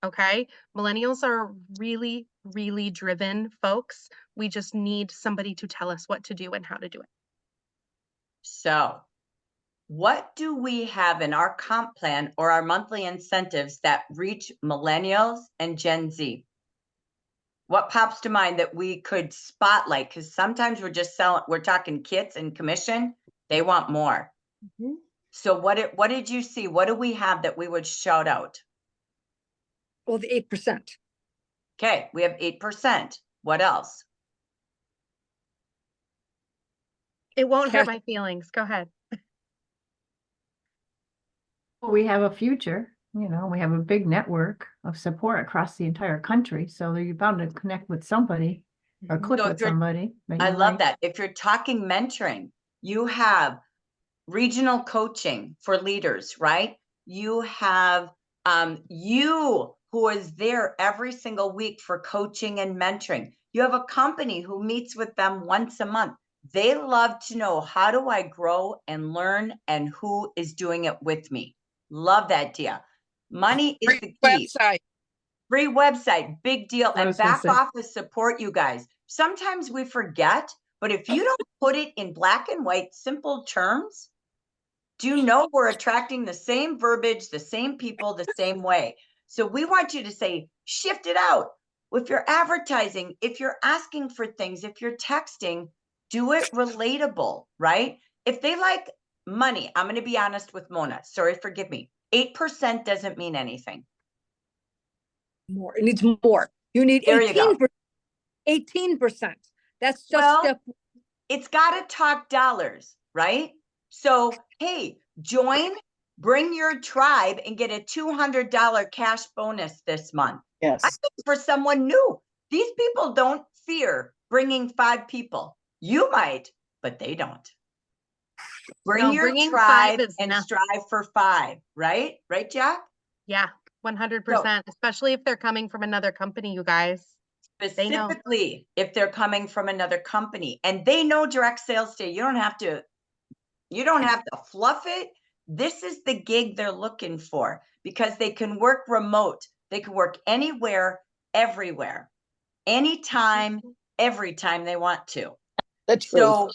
Okay. Millennials are really, really driven folks. We just need somebody to tell us what to do and how to do it. So what do we have in our comp plan or our monthly incentives that reach millennials and Gen Z? What pops to mind that we could spotlight? Because sometimes we're talking kits and commission. They want more. Mm-hmm. So what did you see? What do we have that we would shout out? Well, the 8%. Okay, we have 8%. What else? It won't hurt my feelings. Go ahead. We have a future, you know, we have a big network of support across the entire country. So you're bound to connect with somebody or click So if with you're- somebody. I love that. If you're talking mentoring, you have regional coaching for leaders, right? You have you who is there every single week for coaching and mentoring. You have a company who meets with them once a month. They love to know, how do I grow and learn, and who is doing it with me? Love that, Dia. Money is the key. Website. Free website, big deal. I And was gonna back say. office support, you guys. Sometimes we forget, but if you don't put it in black and white, simple terms, do you know we're attracting the same verbiage, the same people, the same way? So we want you to say, shift it out. If you're advertising, if you're asking for things, if you're texting, do it relatable, right? If they like money, I'm going to be honest with Mona. Sorry, forgive me. 8% doesn't mean anything. More. It needs more. You need There you go. 18%. That's just Well, step. it's got to talk dollars, right? So, hey, join, bring your tribe, and get a $200 cash bonus this month. Yes. I think for someone new, these people don't fear bringing 5 people. You might, but they don't. Bring No, your bringing 5 tribe is and nothing. strive for 5, right? Right, Jack? Yeah, 100%, especially if they're coming from another company, you guys. They know. Specifically, if they're coming from another company and they know direct sales day, you don't have to fluff it. This is the gig they're looking for, because they can work remote. They can work anywhere, everywhere, anytime, every time they want to. The truth. So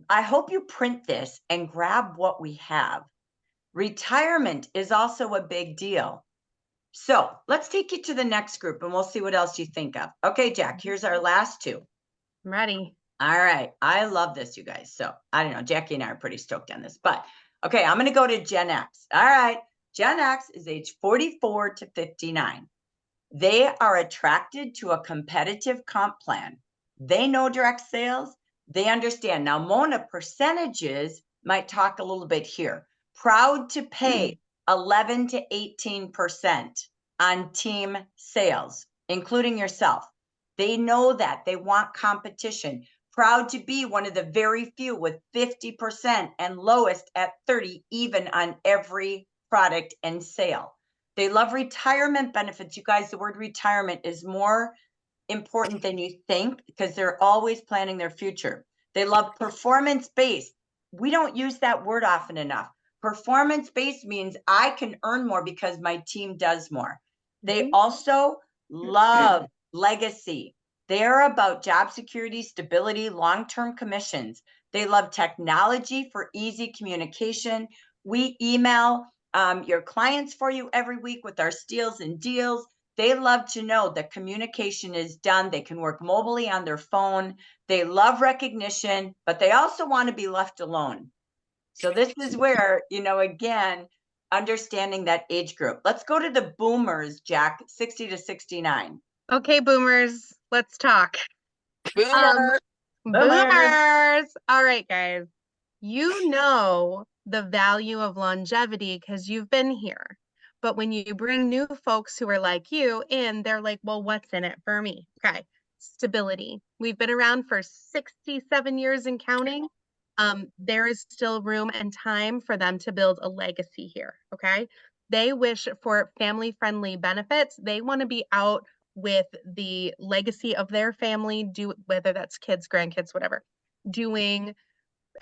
I hope you print this and grab what we have. Retirement is also a big deal. So let's take you to the next group and we'll see what else you think of. Okay, Jack, here's our last 2. I'm ready. All right. I love this, you guys. So I don't know. Jackie and I are pretty stoked on this, but okay, I'm going to go to Gen X. All right. Gen X is age 44 to 59. They are attracted to a competitive comp plan. They know direct sales. They understand. Now, Mona, percentages might talk a little bit here. Proud to pay 11 to 18% on team sales, including yourself. They know that. They want competition. Proud to be one of the very few with 50% and lowest at 30, even on every product and sale. They love retirement benefits. You guys, the word retirement is more important than you think, because they're always planning their future. They love performance-based. We don't use that word often enough. Performance-based means I can earn more because my team does more. They also love legacy. They're about job security, stability, long-term commissions. They love technology for easy communication. We email your clients for you every week with our steals and deals. They love to know that communication is done. They can work mobilely on their phone. They love recognition, but they also want to be left alone. So this is where, again, understanding that age group. Let's go to the boomers, Jack, 60 to 69. Okay, boomers, let's talk. Boomer. Boomers. All right, guys. You know the value of longevity because you've been here. But when you bring new folks who are like you in, they're like, well, what's in it for me? Okay. Stability. We've been around for 67 years and counting. There is still room and time for them to build a legacy here. Okay. They wish for family-friendly benefits. They want to be out with the legacy of their family, whether that's kids, grandkids, whatever, doing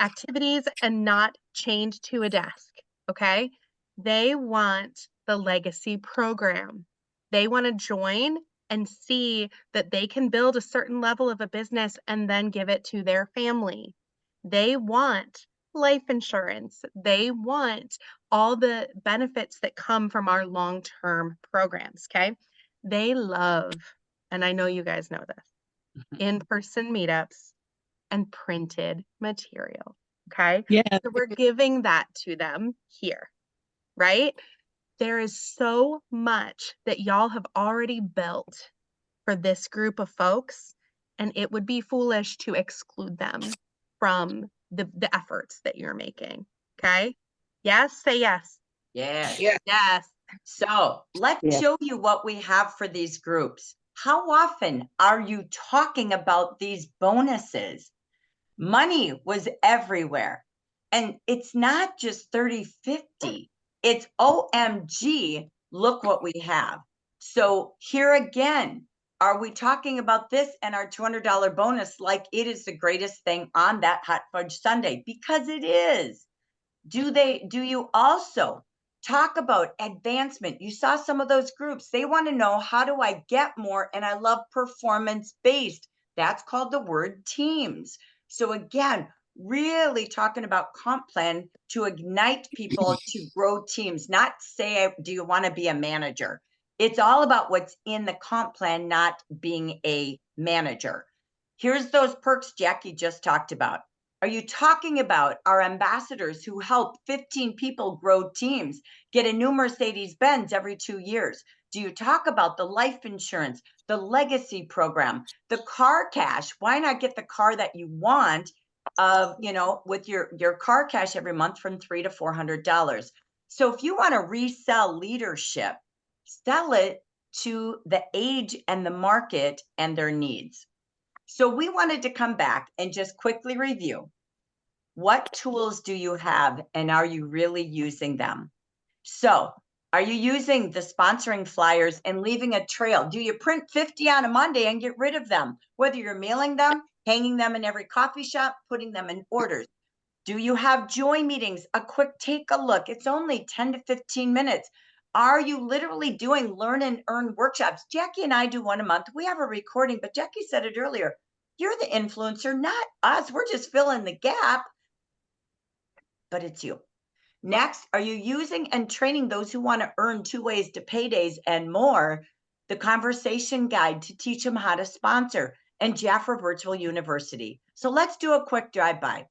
activities and not chained to a desk. Okay. They want the legacy program. They want to join and see that they can build a certain level of a business and then give it to their family. They want life insurance. They want all the benefits that come from our long-term programs. Okay. They love, and I know you guys know this, in-person meetups and printed material. Okay. Yeah. So we're giving that to them here, right? There is so much that y'all have already built for this group of folks, and it would be foolish to exclude them from the efforts that you're making. Okay. Yes, say yes. Yes, Yeah. yes. So let's Yeah. show you what we have for these groups. How often are you talking about these bonuses? Money was everywhere. And it's not just 30, 50. It's OMG, look what we have. So here again, are we talking about this and our $200 bonus like it is the greatest thing on that hot fudge sundae? Because it is. Do you also talk about advancement? You saw some of those groups. They want to know, how do I get more? And I love performance based. That's called the word teams. So again, really talking about comp plan to ignite people to grow teams, not say, do you want to be a manager? It's all about what's in the comp plan, not being a manager. Here's those perks Jackie just talked about. Are you talking about our ambassadors who help 15 people grow teams, get a new Mercedes-Benz every 2 years? Do you talk about the life insurance, the legacy program, the car cash? Why not get the car that you want with your car cash every month from $300 to $400? So if you want to resell leadership, sell it to the age and the market and their needs. So we wanted to come back and just quickly review. What tools do you have and are you really using them? So are you using the sponsoring flyers and leaving a trail? Do you print 50 on a Monday and get rid of them? Whether you're mailing them, hanging them in every coffee shop, putting them in orders. Do you have joy meetings? A quick take a look. It's only 10 to 15 minutes. Are you literally doing learn and earn workshops? Jackie and I do one a month. We have a recording, but Jackie said it earlier. You're the influencer, not us. We're just filling the gap, but it's you. Next, are you using and training those who want to earn 2 ways to paydays and more? The conversation guide to teach them how to sponsor and Jafra Virtual University. So let's do a quick drive-by.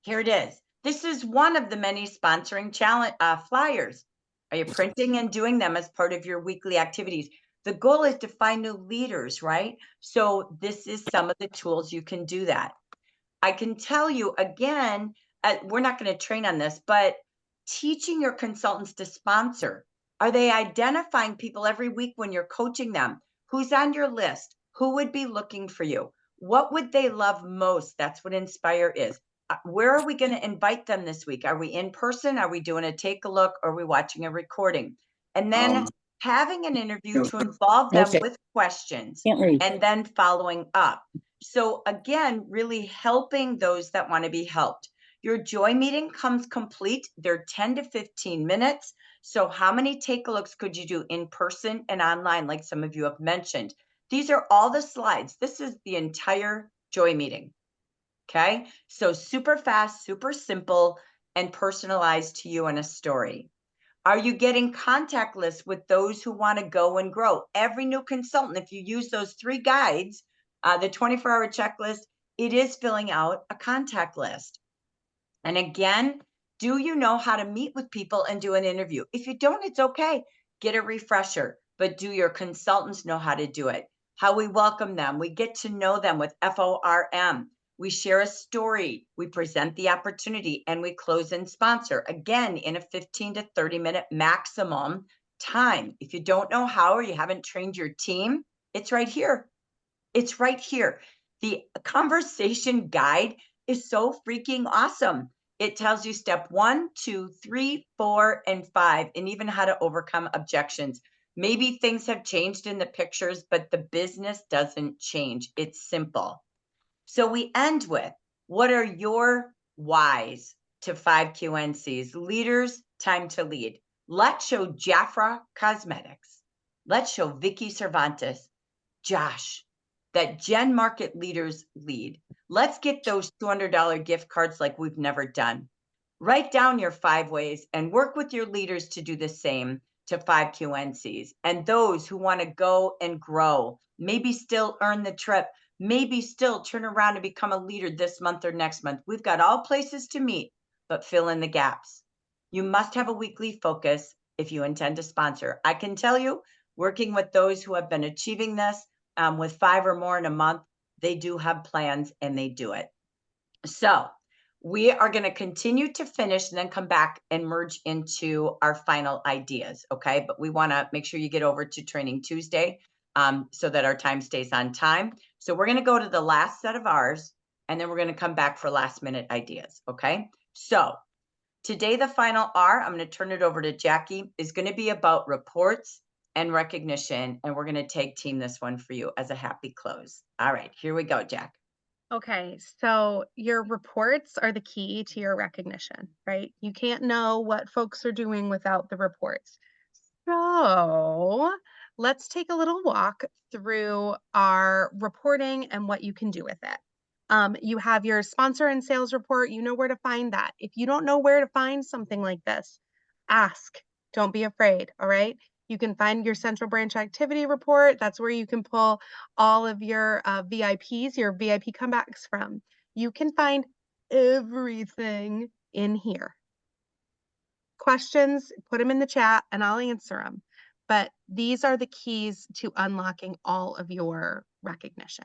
Here it is. This is one of the many sponsoring challenge flyers. Are you printing and doing them as part of your weekly activities? The goal is to find new leaders, right? So this is some of the tools you can do that. I can tell you again, we're not going to train on this, but teaching your consultants to sponsor. Are they identifying people every week when you're coaching them? Who's on your list? Who would be looking for you? What would they love most? That's what Inspire is. Where are we going to invite them this week? Are we in person? Are we doing a take a look? Or are we watching a recording? And then having an interview to involve them with questions and then following up. So again, really helping those that want to be helped. Your joy meeting comes complete. They're 10 to 15 minutes. So how many take a looks could you do in person and online, like some of you have mentioned? These are all the slides. This is the entire joy meeting. Okay, so super fast, super simple, and personalized to you in a story. Are you getting contact lists with those who want to go and grow? Every new consultant, if you use those 3 guides, the 24-hour checklist, it is filling out a contact list. And again, do you know how to meet with people and do an interview? If you don't, it's okay. Get a refresher, but do your consultants know how to do it? How we welcome them. We get to know them with FORM. We share a story, we present the opportunity, and we close and sponsor, again, in a 15 to 30-minute maximum time. If you don't know how or you haven't trained your team, it's right here. It's right here. The conversation guide is so freaking awesome. It tells you step 1, 2, 3, 4, and 5, and even how to overcome objections. Maybe things have changed in the pictures, but the business doesn't change. It's simple. So we end with, what are your whys to 5 QNCs? Leaders, time to lead. Let's show Jafra Cosmetics. Let's show Vicky Cervantes, Josh, that Gen Market leaders lead. Let's get those $200 gift cards like we've never done. Write down your 5 ways and work with your leaders to do the same to 5 QNCs. And those who want to go and grow, maybe still earn the trip, maybe still turn around and become a leader this month or next month. We've got all places to meet, but fill in the gaps. You must have a weekly focus if you intend to sponsor. I can tell you, working with those who have been achieving this with 5 or more in a month, they do have plans and they do it. So we are going to continue to finish and then come back and merge into our final ideas. Okay. But we want to make sure you get over to Training Tuesday so that our time stays on time. So we're going to go to the last set of ours, and then we're going to come back for last minute ideas. Okay. So today, the final R, I'm going to turn it over to Jackie, is going to be about reports and recognition. And we're going to tag team this one for you as a happy close. All right, here we go, Jack. Okay, so your reports are the key to your recognition, right? You can't know what folks are doing without the reports. So let's take a little walk through our reporting and what you can do with it. You have your sponsor and sales report. You know where to find that. If you don't know where to find something like this, ask. Don't be afraid, all right? You can find your central branch activity report. That's where you can pull all of your VIPs, your VIP comebacks from. You can find everything in here. Questions, put them in the chat and I'll answer them. But these are the keys to unlocking all of your recognition.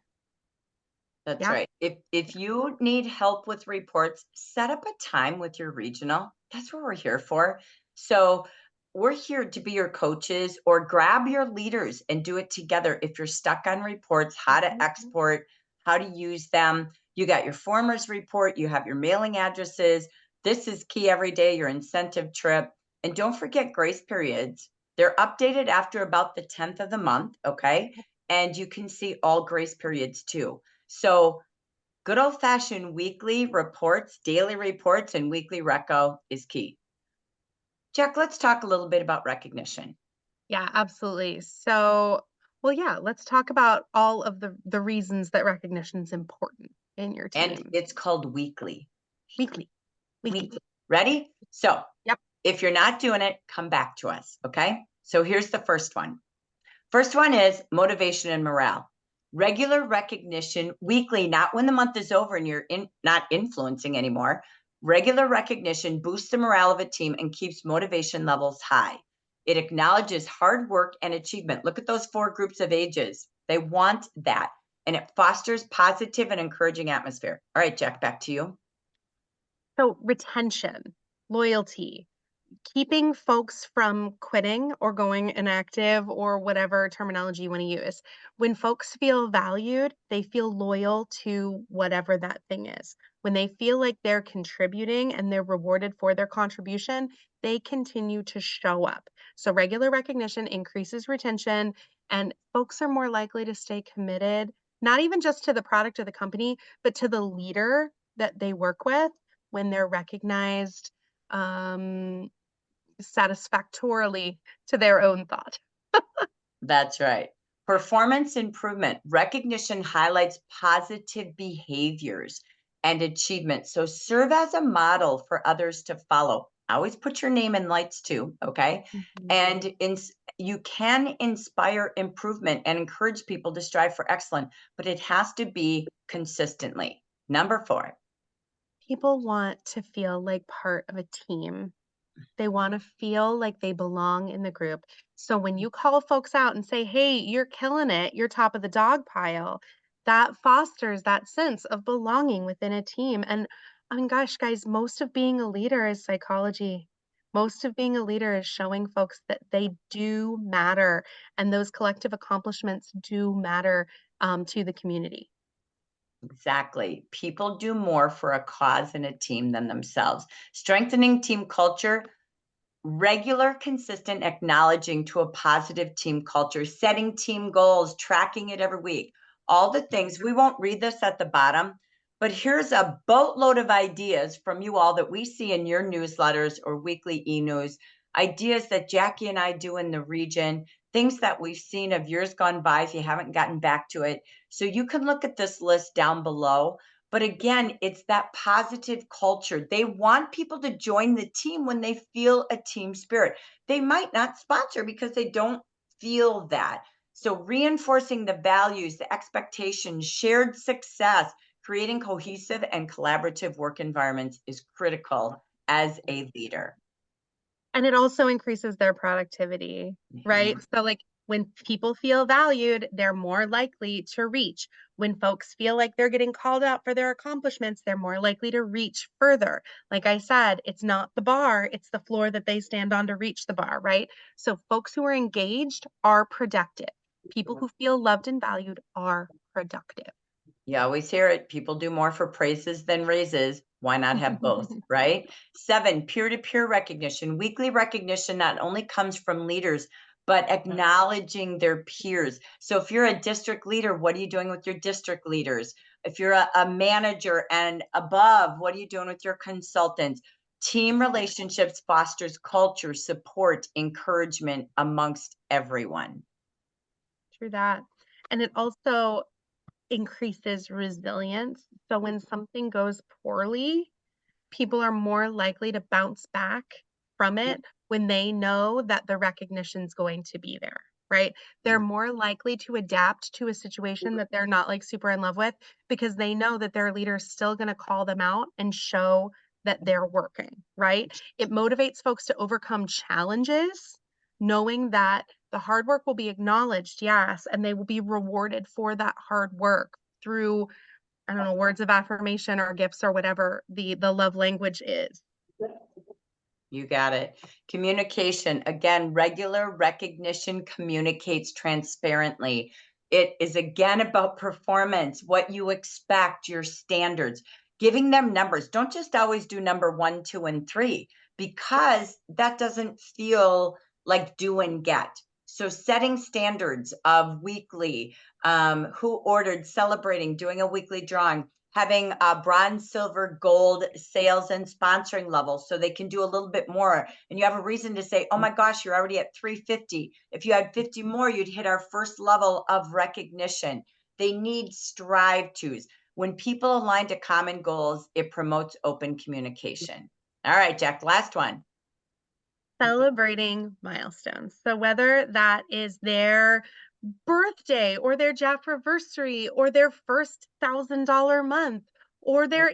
That's Yeah. right. If you need help with reports, set up a time with your regional. That's what we're here for. So we're here to be your coaches, or grab your leaders and do it together. If you're stuck on reports, how to export, how to use them. You got your formers report, you have your mailing addresses. This is key every day, your incentive trip. And don't forget grace periods. They're updated after about the 10th of the month, okay? And you can see all grace periods too. So good old fashioned weekly reports, daily reports, and weekly reco is key. Jack, let's talk a little bit about recognition. Yeah, absolutely. So, well, yeah, let's talk about all of the reasons that recognition is important in your team. And it's called weekly. Weekly. Ready? So Yep. if you're not doing it, come back to us. Okay. So here's the first one. First one is motivation and morale. Regular recognition weekly, not when the month is over and you're not influencing anymore. Regular recognition boosts the morale of a team and keeps motivation levels high. It acknowledges hard work and achievement. Look at those 4 groups of ages. They want that. And it fosters positive and encouraging atmosphere. All right, Jack, back to you. So retention, loyalty, keeping folks from quitting or going inactive or whatever terminology you want to use. When folks feel valued, they feel loyal to whatever that thing is. When they feel like they're contributing and they're rewarded for their contribution, they continue to show up. So regular recognition increases retention, and folks are more likely to stay committed, not even just to the product of the company, but to the leader that they work with when they're recognized satisfactorily to their own thought. That's right. Performance improvement. Recognition highlights positive behaviors and achievements. So serve as a model for others to follow. Always put your name in lights too, okay? And you can inspire improvement and encourage people to strive for excellence, but it has to be consistently. Number 4. People want to feel like part of a team. They want to feel like they belong in the group. So when you call folks out and say, hey, you're killing it, you're top of the dog pile, that fosters that sense of belonging within a team. And I mean, gosh, guys, most of being a leader is psychology. Most of being a leader is showing folks that they do matter and those collective accomplishments do matter to the community. Exactly. People do more for a cause and a team than themselves. Strengthening team culture. Regular, consistent acknowledging to a positive team culture, setting team goals, tracking it every week, all the things. We won't read this at the bottom, but here's a boatload of ideas from you all that we see in your newsletters or weekly e-news, ideas that Jackie and I do in the region, things that we've seen of years gone by if you haven't gotten back to it. So you can look at this list down below. But again, it's that positive culture. They want people to join the team when they feel a team spirit. They might not sponsor because they don't feel that. So reinforcing the values, the expectations, shared success, creating cohesive and collaborative work environments is critical as a leader. And it also increases their productivity, right? So like when people feel valued, they're more likely to reach When folks feel like they're getting called out for their accomplishments, they're more likely to reach further. Like I said, it's not the bar, it's the floor that they stand on to reach the bar, right? So folks who are engaged are productive. People who feel loved and valued are productive. You always hear it. People do more for praises than raises. Why not have both, right? 7, peer-to-peer recognition. Weekly recognition not only comes from leaders, but acknowledging their peers. So if you're a district leader, what are you doing with your district leaders? If you're a manager and above, what are you doing with your consultants? Team relationships fosters culture, support, encouragement amongst everyone. True that. And it also increases resilience. So when something goes poorly, people are more likely to bounce back from it when they know that the recognition's going to be there, right? They're more likely to adapt to a situation that they're not like super in love with because they know that their leader's still going to call them out and show that they're working, right? It motivates folks to overcome challenges, knowing that the hard work will be acknowledged, yes, and they will be rewarded for that hard work through, I don't know, words of affirmation or gifts or whatever the love language is. You got it. Communication. Again, regular recognition communicates transparently. It is again about performance, what you expect, your standards, giving them numbers. Don't just always do number 1, 2, and 3, because that doesn't feel like do and get. So setting standards of weekly, who ordered, celebrating, doing a weekly drawing, having a bronze, silver, gold sales and sponsoring levels so they can do a little bit more. And you have a reason to say, oh my gosh, you're already at 350. If you had 50 more, you'd hit our first level of recognition. They need strive tos. When people align to common goals, it promotes open communication. All right, Jack, last one. Celebrating milestones. So whether that is their birthday or their Jafferversary or their first $1,000 month or their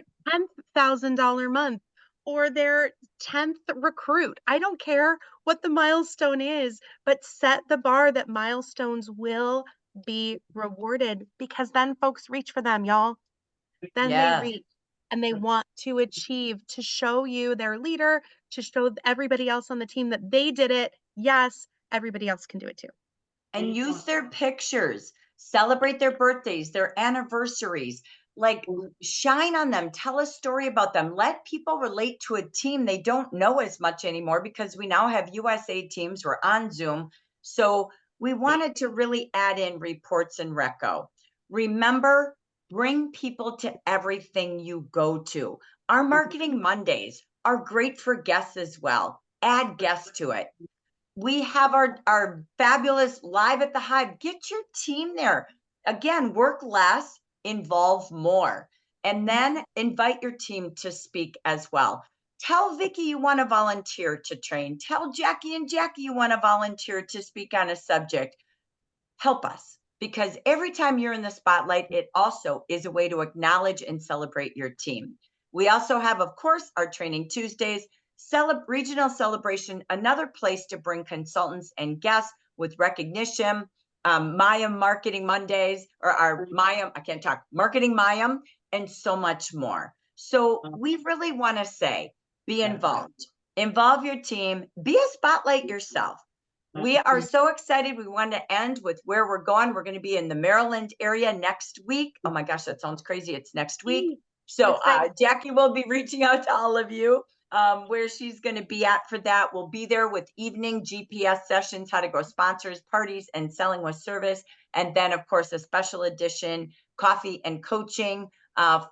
$10,000 month or their 10th recruit. I don't care what the milestone is, but set the bar that milestones will be rewarded, because then folks reach for them, y'all. Then they Yes. reach and they want to achieve, to show you their leader, to show everybody else on the team that they did it. Yes, everybody else can do it too. And use their pictures, celebrate their birthdays, their anniversaries, like shine on them, tell a story about them, let people relate to a team they don't know as much anymore, because we now have USA teams, we're on Zoom. So we wanted to really add in reports and reco. Remember, bring people to everything you go to. Our Marketing Mondays are great for guests as well. Add guests to it. We have our fabulous Live at the Hive. Get your team there. Again, work less, involve more, and then invite your team to speak as well. Tell Vicki you want to volunteer to train. Tell Jackie and Jackie you want to volunteer to speak on a subject. Help us, because every time you're in the spotlight, it also is a way to acknowledge and celebrate your team. We also have, of course, our Training Tuesdays, regional celebration, another place to bring consultants and guests with recognition, Mayam Marketing Mondays, or our Mayam, I can't talk, Marketing Mayam, and so much more. So we really want to say, be involved, involve your team, be a spotlight yourself. We are so excited. We want to end with where we're going. We're going to be in the Maryland area next week. Oh my gosh, that sounds crazy. It's next week. So Jackie will be reaching out to all of you where she's going to be at for that. We'll be there with evening GPS sessions, how to grow sponsors, parties, and selling with service. And then, of course, a special edition, coffee and coaching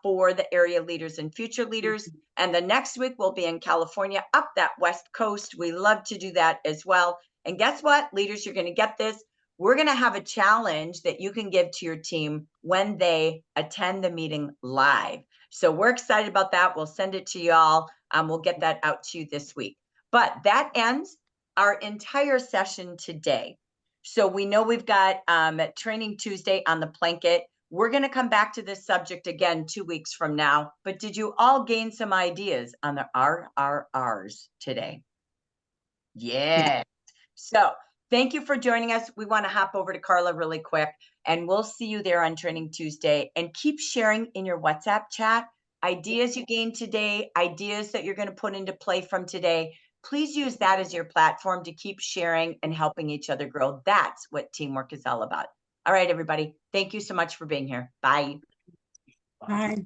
for the area leaders and future leaders. And the next week, we'll be in California, up that West Coast. We love to do that as well. And guess what, leaders, you're going to get this. We're going to have a challenge that you can give to your team when they attend the meeting live. So we're excited about that. We'll send it to y'all. We'll get that out to you this week. But that ends our entire session today. So we know we've got Training Tuesday on the Planket. We're going to come back to this subject again 2 weeks from now. But did you all gain some ideas on the RRRs today? Yeah. So Thank you for joining us. We want to hop over to Carla really quick, and we'll see you there on Training Tuesday. And keep sharing in your WhatsApp chat ideas you gained today, ideas that you're going to put into play from today. Please use that as your platform to keep sharing and helping each other grow. That's what teamwork is all about. All right, everybody. Thank you so much for being here. Bye. Bye.